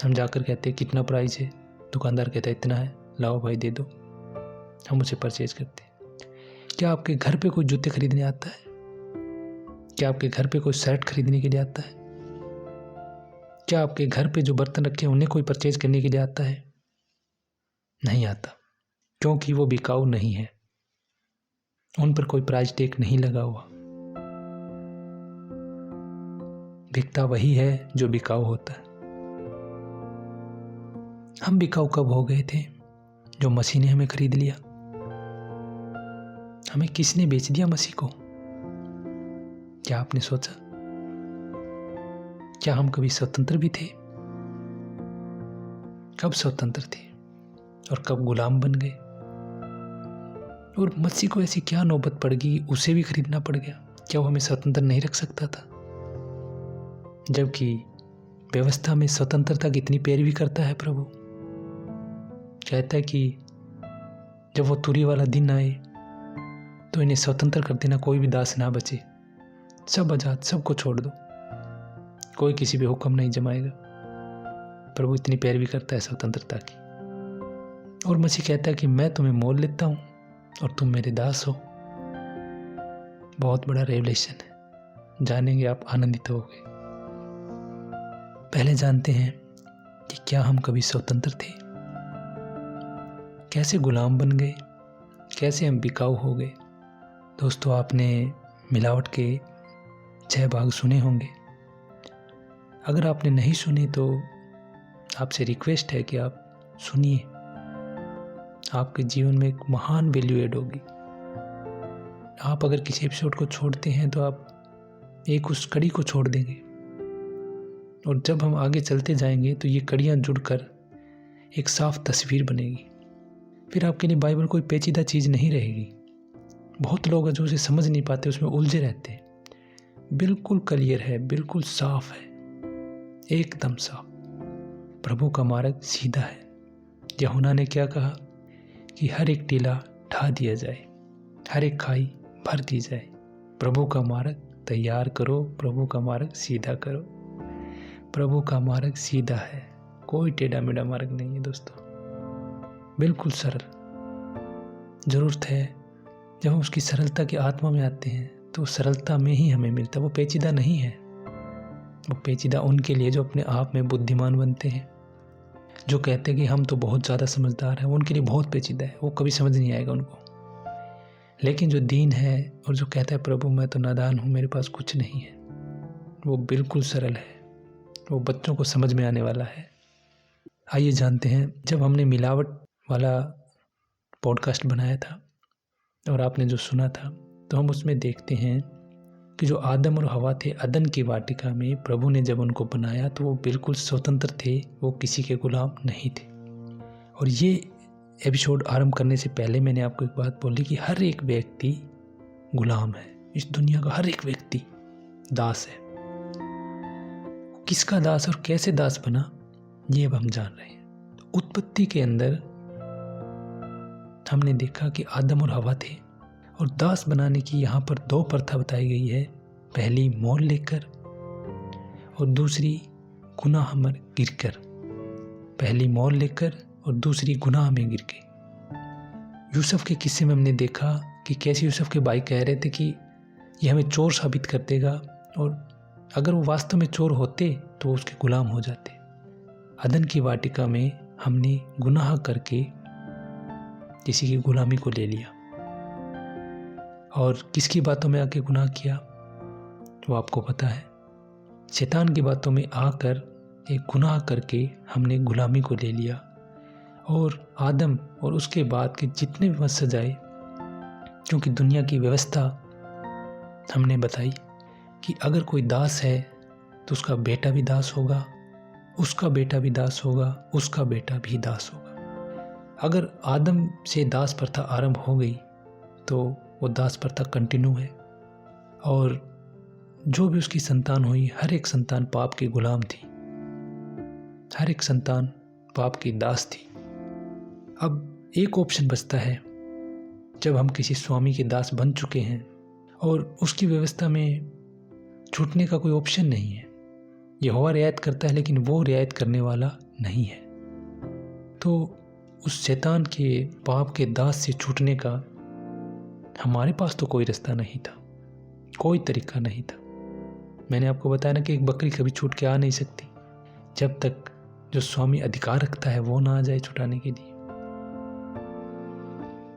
हम जाकर कहते हैं कितना प्राइस है, दुकानदार कहता है इतना है, लाओ भाई दे दो, हम उसे परचेज करते हैं। क्या आपके घर पे कोई जूते खरीदने आता है? क्या आपके घर पे कोई शर्ट खरीदने के लिए आता है? क्या आपके घर पे जो बर्तन रखे हैं उन्हें कोई परचेज करने के लिए आता है? नहीं आता, क्योंकि वो बिकाऊ नहीं है, उन पर कोई प्राइस टैग नहीं लगा हुआ। बिकता वही है जो बिकाऊ होता है। हम बिकाऊ कब हो गए थे? जो मसीह ने हमें खरीद लिया। हमें किसने बेच दिया मसीह को? क्या आपने सोचा? क्या हम कभी स्वतंत्र भी थे? कब स्वतंत्र थे और कब गुलाम बन गए? और मसीह को ऐसी क्या नौबत पड़ गई, उसे भी खरीदना पड़ गया? क्या वो हमें स्वतंत्र नहीं रख सकता था? जबकि व्यवस्था में स्वतंत्रता की इतनी पैरवी करता है प्रभु। कहता है कि जब वो तुरी वाला दिन आए तो इन्हें स्वतंत्र कर देना, कोई भी दास ना बचे, सब आजाद, सबको छोड़ दो, कोई किसी पे हुक्म नहीं जमाएगा। प्रभु इतनी पैरवी करता है स्वतंत्रता की। और मसीह कहता है कि मैं तुम्हें मोल लेता हूं और तुम मेरे दास हो। बहुत बड़ा रेवलेशन है, जानेंगे आप, आनंदित होगे। पहले जानते हैं कि क्या हम कभी स्वतंत्र थे, कैसे गुलाम बन गए, कैसे हम बिकाऊ हो गए। दोस्तों, आपने मिलावट के 6 भाग सुने होंगे। अगर आपने नहीं सुने तो आपसे रिक्वेस्ट है कि आप सुनिए, आपके जीवन में एक महान वैल्यू ऐड होगी। आप अगर किसी एपिसोड को छोड़ते हैं तो आप एक उस कड़ी को छोड़ देंगे, और जब हम आगे चलते जाएंगे तो ये कड़ियाँ जुड़कर एक साफ तस्वीर बनेगी। फिर आपके लिए बाइबल कोई पेचीदा चीज़ नहीं रहेगी। बहुत लोग हैं जो उसे समझ नहीं पाते, उसमें उलझे रहते हैं। बिल्कुल क्लियर है, बिल्कुल साफ है, एकदम साफ। प्रभु का मार्ग सीधा है। यूहन्ना ने क्या कहा कि हर एक टीला ढा दिया जाए, हर एक खाई भर दी जाए। प्रभु का मार्ग तैयार करो, प्रभु का मार्ग सीधा करो। प्रभु का मार्ग सीधा है, कोई टेढ़ा मेढ़ा मार्ग नहीं है दोस्तों, बिल्कुल सरल। जरूरत है जब हम उसकी सरलता की आत्मा में आते हैं तो सरलता में ही हमें मिलता है। वो पेचीदा नहीं है। वो पेचीदा उनके लिए जो अपने आप में बुद्धिमान बनते हैं, जो कहते हैं कि हम तो बहुत ज़्यादा समझदार हैं, वो उनके लिए बहुत पेचीदा है, वो कभी समझ नहीं आएगा उनको। लेकिन जो दीन है और जो कहता है प्रभु मैं तो नादान हूँ, मेरे पास कुछ नहीं है, वो बिल्कुल सरल है, वो बच्चों को समझ में आने वाला है। आइए जानते हैं, जब हमने मिलावट वाला पॉडकास्ट बनाया था और आपने जो सुना था, तो हम उसमें देखते हैं कि जो आदम और हवा थे अदन की वाटिका में, प्रभु ने जब उनको बनाया तो वो बिल्कुल स्वतंत्र थे, वो किसी के गुलाम नहीं थे। और ये एपिसोड आरंभ करने से पहले मैंने आपको एक बात बोली कि हर एक व्यक्ति गुलाम है। इस दुनिया का हर एक व्यक्ति दास है। किसका दास और कैसे दास बना, ये अब हम जान रहे हैं। तो उत्पत्ति के अंदर हमने देखा कि आदम और हवा थे और दास बनाने की यहाँ पर दो प्रथा बताई गई है। पहली मोल लेकर और दूसरी गुनाह में गिरकर। पहली मोल लेकर और दूसरी गुनाह में गिर के। यूसुफ के किस्से में हमने देखा कि कैसे यूसुफ के भाई कह रहे थे कि ये हमें चोर साबित कर देगा, और अगर वो वास्तव में चोर होते तो वो उसके गुलाम हो जाते। अदन की वाटिका में हमने गुनाह करके किसी की गुलामी को ले लिया, और किसकी बातों में आके गुनाह किया वो आपको पता है। शैतान की बातों में आकर एक गुनाह करके हमने गुलामी को ले लिया। और आदम और उसके बाद के जितने भी वंशज आए, क्योंकि दुनिया की व्यवस्था हमने बताई कि अगर कोई दास है तो उसका बेटा भी दास होगा, उसका बेटा भी दास होगा, उसका बेटा भी दास होगा। अगर आदम से दास प्रथा आरंभ हो गई तो वो दास प्रथा कंटिन्यू है, और जो भी उसकी संतान हुई, हर एक संतान पाप की गुलाम थी, हर एक संतान पाप की दास थी। अब एक ऑप्शन बचता है, जब हम किसी स्वामी के दास बन चुके हैं और उसकी व्यवस्था में छूटने का कोई ऑप्शन नहीं है। यहोवा रियायत करता है लेकिन वो रियायत करने वाला नहीं है। तो उस शैतान के पाप के दास से छूटने का हमारे पास तो कोई रास्ता नहीं था, कोई तरीका नहीं था। मैंने आपको बताया ना कि एक बकरी कभी छूट के आ नहीं सकती जब तक जो स्वामी अधिकार रखता है वो ना आ जाए छुटाने के लिए।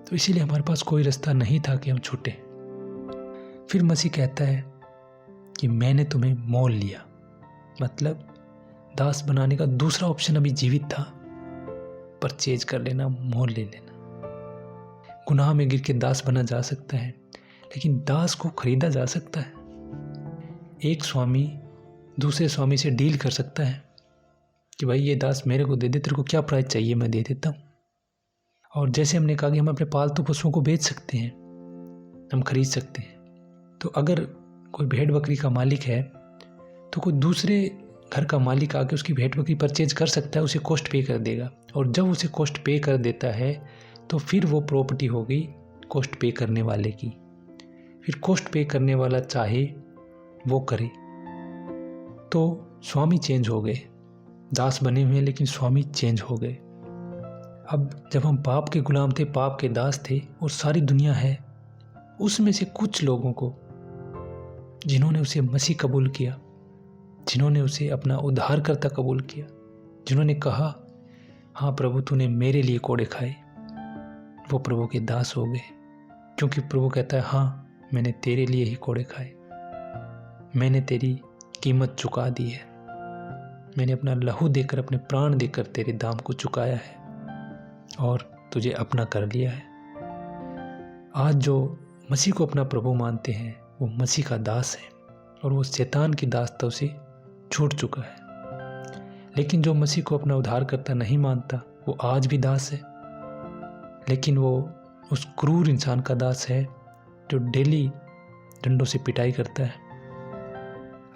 तो इसीलिए हमारे पास कोई रास्ता नहीं था कि हम छूटे। फिर मसीह कहता है कि मैंने तुम्हें मोल लिया, मतलब दास बनाने का दूसरा ऑप्शन अभी जीवित था, परचेज कर लेना, मोल ले लेना। गुनाह में गिर के दास बना जा सकता है, लेकिन दास को खरीदा जा सकता है। एक स्वामी दूसरे स्वामी से डील कर सकता है कि भाई ये दास मेरे को दे दे, तेरे को क्या प्राइस चाहिए मैं दे देता हूँ। और जैसे हमने कहा कि हम अपने पालतू पशुओं को बेच सकते हैं, हम खरीद सकते हैं। तो अगर कोई भेड़ बकरी का मालिक है तो कोई दूसरे घर का मालिक आके उसकी भेड़ बकरी परचेज कर सकता है, उसे कॉस्ट पे कर देगा। और जब उसे कॉस्ट पे कर देता है तो फिर वो प्रॉपर्टी हो गई कॉस्ट पे करने वाले की। फिर कॉस्ट पे करने वाला चाहे वो करे। तो स्वामी चेंज हो गए, दास बने हुए लेकिन स्वामी चेंज हो गए। अब जब हम पाप के गुलाम थे, पाप के दास थे, और सारी दुनिया है उसमें से कुछ लोगों को जिन्होंने उसे मसीह कबूल किया, जिन्होंने उसे अपना उद्धारकर्ता कबूल किया, जिन्होंने कहा हाँ प्रभु तूने मेरे लिए कोड़े खाए, वो प्रभु के दास हो गए। क्योंकि प्रभु कहता है हाँ मैंने तेरे लिए ही कोड़े खाए, मैंने तेरी कीमत चुका दी है, मैंने अपना लहू देकर, अपने प्राण देकर तेरे दाम को चुकाया है और तुझे अपना कर लिया है। आज जो मसीह को अपना प्रभु मानते हैं वो मसीह का दास है, और वो शैतान की दासता से छूट चुका है। लेकिन जो मसीह को अपना उद्धारकर्ता नहीं मानता वो आज भी दास है, लेकिन वो उस क्रूर इंसान का दास है जो डेली डंडों से पिटाई करता है।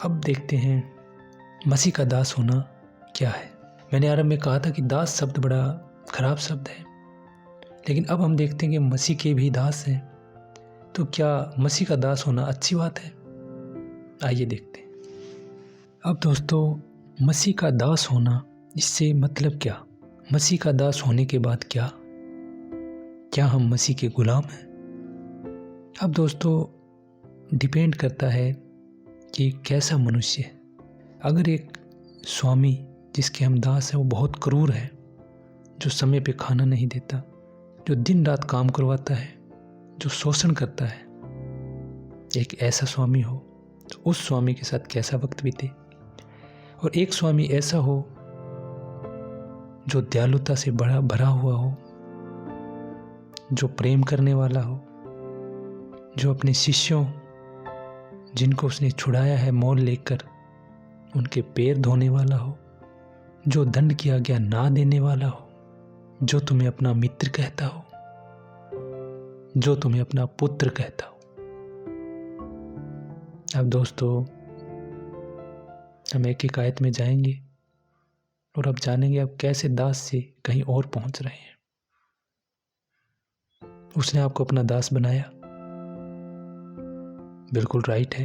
अब देखते हैं मसीह का दास होना क्या है। मैंने आरंभ में कहा था कि दास शब्द बड़ा खराब शब्द है, लेकिन अब हम देखते हैं कि मसीह के भी दास हैं। तो क्या मसीह का दास होना अच्छी बात है? आइए देखते हैं। अब दोस्तों, मसीह का दास होना, इससे मतलब क्या? मसीह का दास होने के बाद क्या हम मसीह के गुलाम हैं? अब दोस्तों डिपेंड करता है कि कैसा मनुष्य है। अगर एक स्वामी जिसके हम दास हैं वो बहुत क्रूर है, जो समय पे खाना नहीं देता, जो दिन रात काम करवाता है, जो शोषण करता है, एक ऐसा स्वामी हो तो उस स्वामी के साथ कैसा वक्त बीते। और एक स्वामी ऐसा हो जो दयालुता से भरा हुआ हो, जो प्रेम करने वाला हो, जो अपने शिष्यों जिनको उसने छुड़ाया है मोल लेकर उनके पैर धोने वाला हो, जो दंड की आज्ञा ना देने वाला हो, जो तुम्हें अपना मित्र कहता हो, जो तुम्हें अपना पुत्र कहता हो। अब दोस्तों हम एक आयत में जाएंगे और अब जानेंगे अब कैसे दास से कहीं और पहुंच रहे हैं। उसने आपको अपना दास बनाया, बिल्कुल राइट है।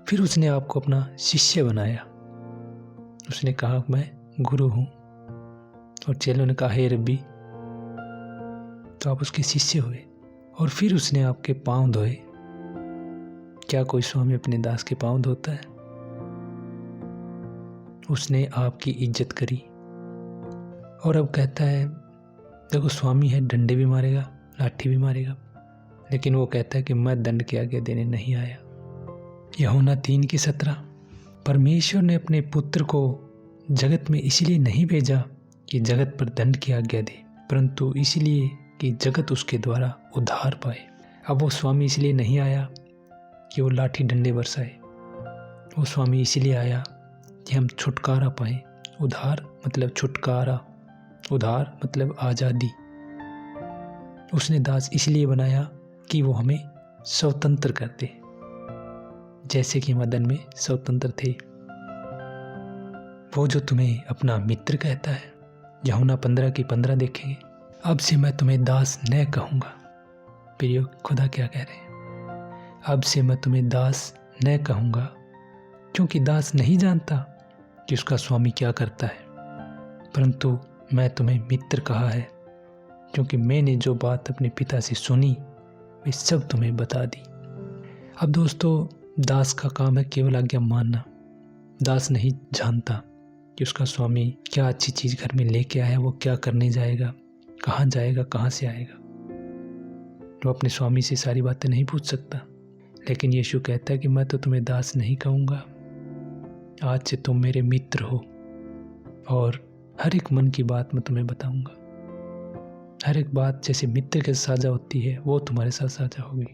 फिर उसने आपको अपना शिष्य बनाया। उसने कहा मैं गुरु हूं, और चेलों ने कहा हे रब्बी, तो आप उसके शिष्य हुए। और फिर उसने आपके पांव धोए। क्या कोई स्वामी अपने दास के पांव धोता है? उसने आपकी इज्जत करी और अब कहता है, देखो स्वामी है, डंडे भी मारेगा, लाठी भी मारेगा, लेकिन वो कहता है कि मैं दंड के आगे देने नहीं आया। यूहन्ना 3:17। परमेश्वर ने अपने पुत्र को जगत में इसलिए नहीं भेजा कि जगत पर दंड की आज्ञा दे, परंतु इसलिए कि जगत उसके द्वारा उद्धार पाए। अब वो स्वामी इसलिए नहीं आया कि वो लाठी डंडे बरसाए, वो स्वामी इसलिए आया कि हम छुटकारा पाए। उद्धार मतलब छुटकारा, उद्धार मतलब आज़ादी। उसने दास इसलिए बनाया कि वो हमें स्वतंत्र कर दे, जैसे कि मदन में स्वतंत्र थे। वो जो तुम्हें अपना मित्र कहता है, यूहन्ना 15:15 देखेंगे। अब से मैं तुम्हें दास न कहूँगा। प्रियो, खुदा क्या कह रहे हैं? अब से मैं तुम्हें दास न कहूँगा, क्योंकि दास नहीं जानता कि उसका स्वामी क्या करता है, परंतु मैं तुम्हें मित्र कहा है, क्योंकि मैंने जो बात अपने पिता से सुनी वे सब तुम्हें बता दी। अब दोस्तों दास का काम है केवल आज्ञा मानना। दास नहीं जानता कि उसका स्वामी क्या अच्छी चीज़ घर में लेके आया, वो क्या करने जाएगा, कहाँ जाएगा, कहाँ से आएगा। वो अपने स्वामी से सारी बातें नहीं पूछ सकता। लेकिन यीशु कहता है कि मैं तो तुम्हें दास नहीं कहूँगा, आज से तुम मेरे मित्र हो और हर एक मन की बात मैं तुम्हें बताऊँगा। हर एक बात जैसे मित्र के साथ साझा होती है वो तुम्हारे साथ साझा होगी,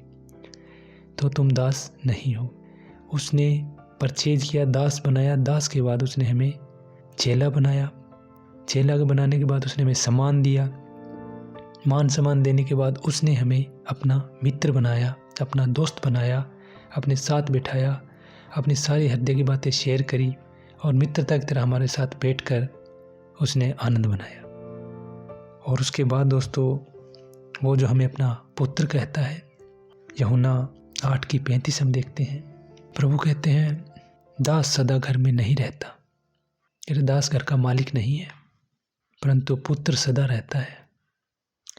तो तुम दास नहीं हो। उसने परचेज किया, दास बनाया। दास के बाद उसने हमें चेला बनाया। चेला के बनाने के बाद उसने हमें सम्मान दिया। मान सम्मान देने के बाद उसने हमें अपना मित्र बनाया, अपना दोस्त बनाया, अपने साथ बिठाया, अपनी सारी हृदय की बातें शेयर करी और मित्रता की तरह हमारे साथ बैठकर उसने आनंद बनाया। और उसके बाद दोस्तों वो जो हमें अपना पुत्र कहता है, यूहन्ना 8:35 हम देखते हैं। प्रभु कहते हैं, दास सदा घर में नहीं रहता। तेरे दास घर का मालिक नहीं है, परंतु पुत्र सदा रहता है।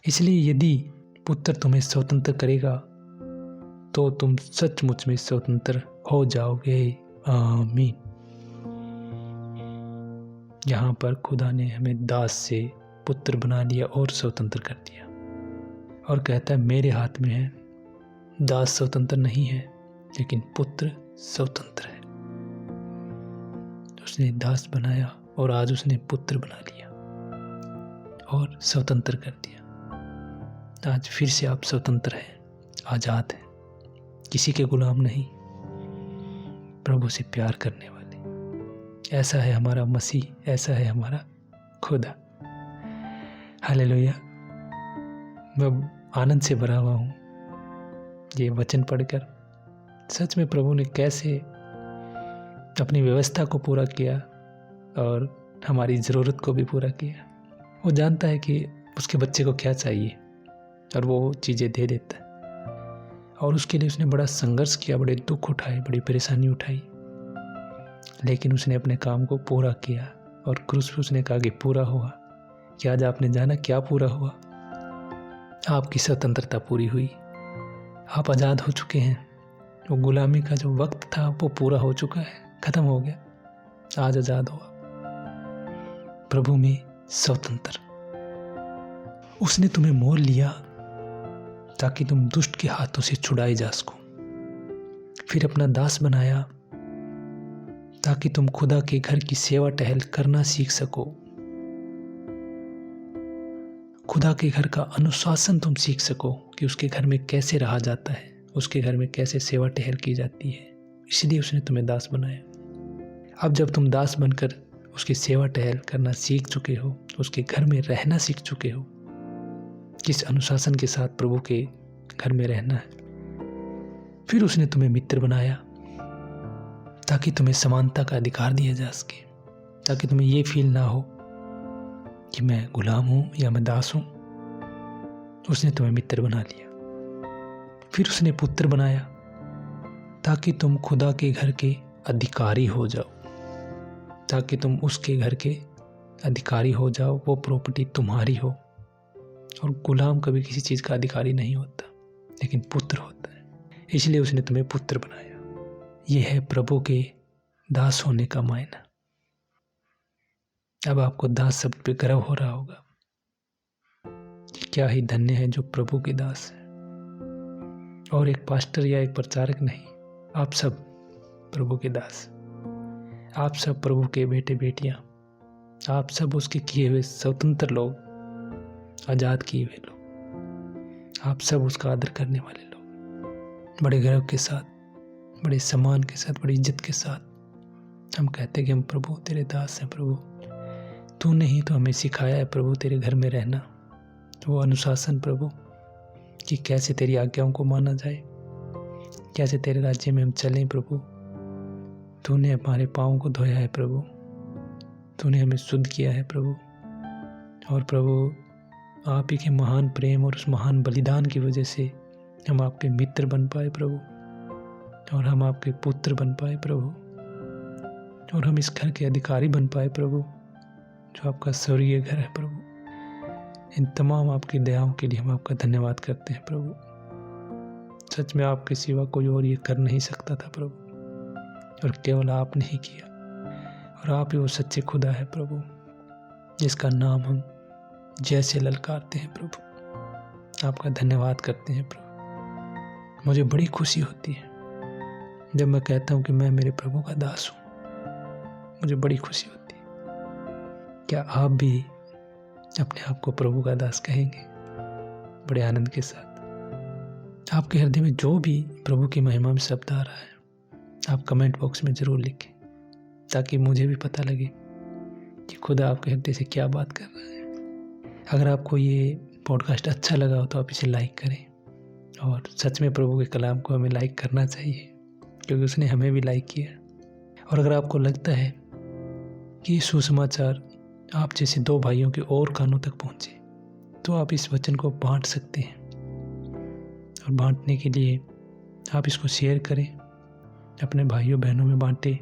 इसलिए यदि पुत्र तुम्हें स्वतंत्र करेगा तो तुम सचमुच में स्वतंत्र हो जाओगे। आमीन। यहाँ पर खुदा ने हमें दास से पुत्र बना लिया और स्वतंत्र कर दिया, और कहता है मेरे हाथ में है। दास स्वतंत्र नहीं है, लेकिन पुत्र स्वतंत्र है। उसने दास बनाया और आज उसने पुत्र बना लिया और स्वतंत्र कर दिया। आज फिर से आप स्वतंत्र हैं, आजाद हैं, किसी के गुलाम नहीं, प्रभु से प्यार करने वाले। ऐसा है हमारा मसीह, ऐसा है हमारा खुदा। हालेलुया। मैं आनंद से भरा हुआ हूँ ये वचन पढ़कर। सच में प्रभु ने कैसे अपनी व्यवस्था को पूरा किया और हमारी ज़रूरत को भी पूरा किया। वो जानता है कि उसके बच्चे को क्या चाहिए और वो चीज़ें दे देता है। और उसके लिए उसने बड़ा संघर्ष किया, बड़े दुख उठाए, बड़ी परेशानी उठाई, लेकिन उसने अपने काम को पूरा किया और क्रूस पे उसने कहा कि पूरा हुआ। क्या आज आपने जाना क्या पूरा हुआ? आपकी स्वतंत्रता पूरी हुई, आप आज़ाद हो चुके हैं। वो गुलामी का जो वक्त था वो पूरा हो चुका है, ख़त्म हो गया। आज आज़ाद हो आप, प्रभु में स्वतंत्र। उसने तुम्हें मोल लिया ताकि तुम दुष्ट के हाथों से छुड़ाए जा सको। फिर अपना दास बनाया ताकि तुम खुदा के घर की सेवा टहल करना सीख सको। खुदा के घर का अनुशासन तुम सीख सको कि उसके घर में कैसे रहा जाता है, उसके घर में कैसे सेवा टहल की जाती है। इसलिए उसने तुम्हें दास बनाया। अब जब तुम दास बनकर उसकी सेवा टहल करना सीख चुके हो, उसके घर में रहना सीख चुके हो, किस अनुशासन के साथ प्रभु के घर में रहना है, फिर उसने तुम्हें मित्र बनाया ताकि तुम्हें समानता का अधिकार दिया जा सके, ताकि तुम्हें ये फील ना हो कि मैं गुलाम हूं या मैं दास हूं। उसने तुम्हें मित्र बना लिया। फिर उसने पुत्र बनाया ताकि तुम खुदा के घर के अधिकारी हो जाओ, ताकि तुम उसके घर के अधिकारी हो जाओ। वो प्रॉपर्टी तुम्हारी हो। और गुलाम कभी किसी चीज़ का अधिकारी नहीं होता, लेकिन पुत्र होता है। इसलिए उसने तुम्हें पुत्र बनाया। यह है प्रभु के दास होने का मायना। अब आपको दास शब्द पे गर्व हो रहा होगा। क्या ही धन्य है जो प्रभु के दास है। और एक पास्टर या एक प्रचारक नहीं, आप सब प्रभु के दास, आप सब प्रभु के बेटे बेटियां, आप सब उसके किए हुए स्वतंत्र लोग, आजाद किए हुए लोग, आप सब उसका आदर करने वाले लोग। बड़े गर्व के साथ, बड़े सम्मान के साथ, बड़ी इज्जत के साथ हम कहते हैं कि हम प्रभु तेरे दास हैं। प्रभु तूने ही तो हमें सिखाया है प्रभु तेरे घर में रहना, वो अनुशासन प्रभु कि कैसे तेरी आज्ञाओं को माना जाए, कैसे तेरे राज्य में हम चलें। प्रभु तूने हमारे पाँव को धोया है प्रभु, तूने हमें शुद्ध किया है प्रभु। और प्रभु आप ही के महान प्रेम और उस महान बलिदान की वजह से हम आपके मित्र बन पाए प्रभु, और हम आपके पुत्र बन पाए प्रभु, और हम इस घर के अधिकारी बन पाए प्रभु, जो आपका स्वर्गीय घर है प्रभु। इन तमाम आपकी दयाओं के लिए हम आपका धन्यवाद करते हैं प्रभु। सच में आपके सिवा कोई और ये कर नहीं सकता था प्रभु, और केवल आपने ही किया। और आप ही वो सच्चे खुदा है प्रभु, जिसका नाम हम जैसे ललकारते हैं प्रभु। आपका धन्यवाद करते हैं प्रभु। मुझे बड़ी खुशी होती है जब मैं कहता हूँ कि मैं मेरे प्रभु का दास हूँ। मुझे बड़ी खुशी होती है। क्या आप भी अपने आप को प्रभु का दास कहेंगे? बड़े आनंद के साथ आपके हृदय में जो भी प्रभु की महिमा में शब्द आ रहा है, आप कमेंट बॉक्स में ज़रूर लिखें, ताकि मुझे भी पता लगे कि खुदा आपके हृदय से क्या बात कर रहा है। अगर आपको ये पॉडकास्ट अच्छा लगा हो तो आप इसे लाइक करें। और सच में प्रभु के कलाम को हमें लाइक करना चाहिए, क्योंकि उसने हमें भी लाइक किया। और अगर आपको लगता है कि ये सुसमाचार आप जैसे दो भाइयों के और कानों तक पहुँचे, तो आप इस वचन को बांट सकते हैं। और बांटने के लिए आप इसको शेयर करें, अपने भाइयों बहनों में बांटें,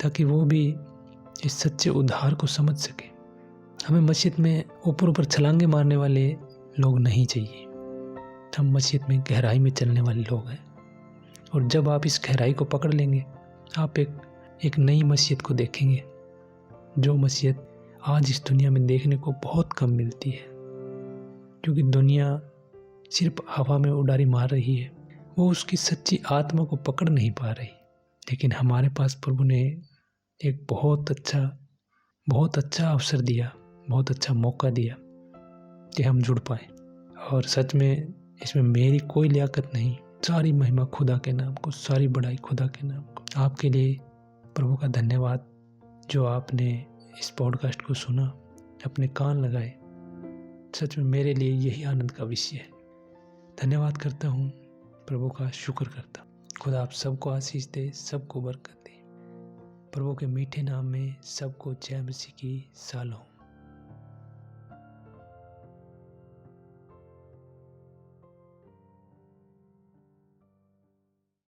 ताकि वो भी इस सच्चे उद्धार को समझ सके। हमें मस्जिद में ऊपर ऊपर छलांगे मारने वाले लोग नहीं चाहिए। हम मस्जिद में गहराई में चलने वाले लोग हैं। और जब आप इस गहराई को पकड़ लेंगे, आप एक नई मस्जिद को देखेंगे, जो मस्जिद आज इस दुनिया में देखने को बहुत कम मिलती है। क्योंकि दुनिया सिर्फ हवा में उड़ारी मार रही है, वो उसकी सच्ची आत्मा को पकड़ नहीं पा रही। लेकिन हमारे पास प्रभु ने एक बहुत अच्छा अवसर दिया, बहुत अच्छा मौका दिया कि हम जुड़ पाएँ। और सच में इसमें मेरी कोई लियाकत नहीं, सारी महिमा खुदा के नाम को, सारी बड़ाई खुदा के नाम को। आपके लिए प्रभु का धन्यवाद जो आपने इस पॉडकास्ट को सुना, अपने कान लगाए। सच में मेरे लिए यही आनंद का विषय है। धन्यवाद करता हूँ, प्रभु का शुक्र करता हूँ। खुदा आप सबको आशीष दे, सबको बरकत दे। प्रभु के मीठे नाम में सबको जय मसीह की सालों।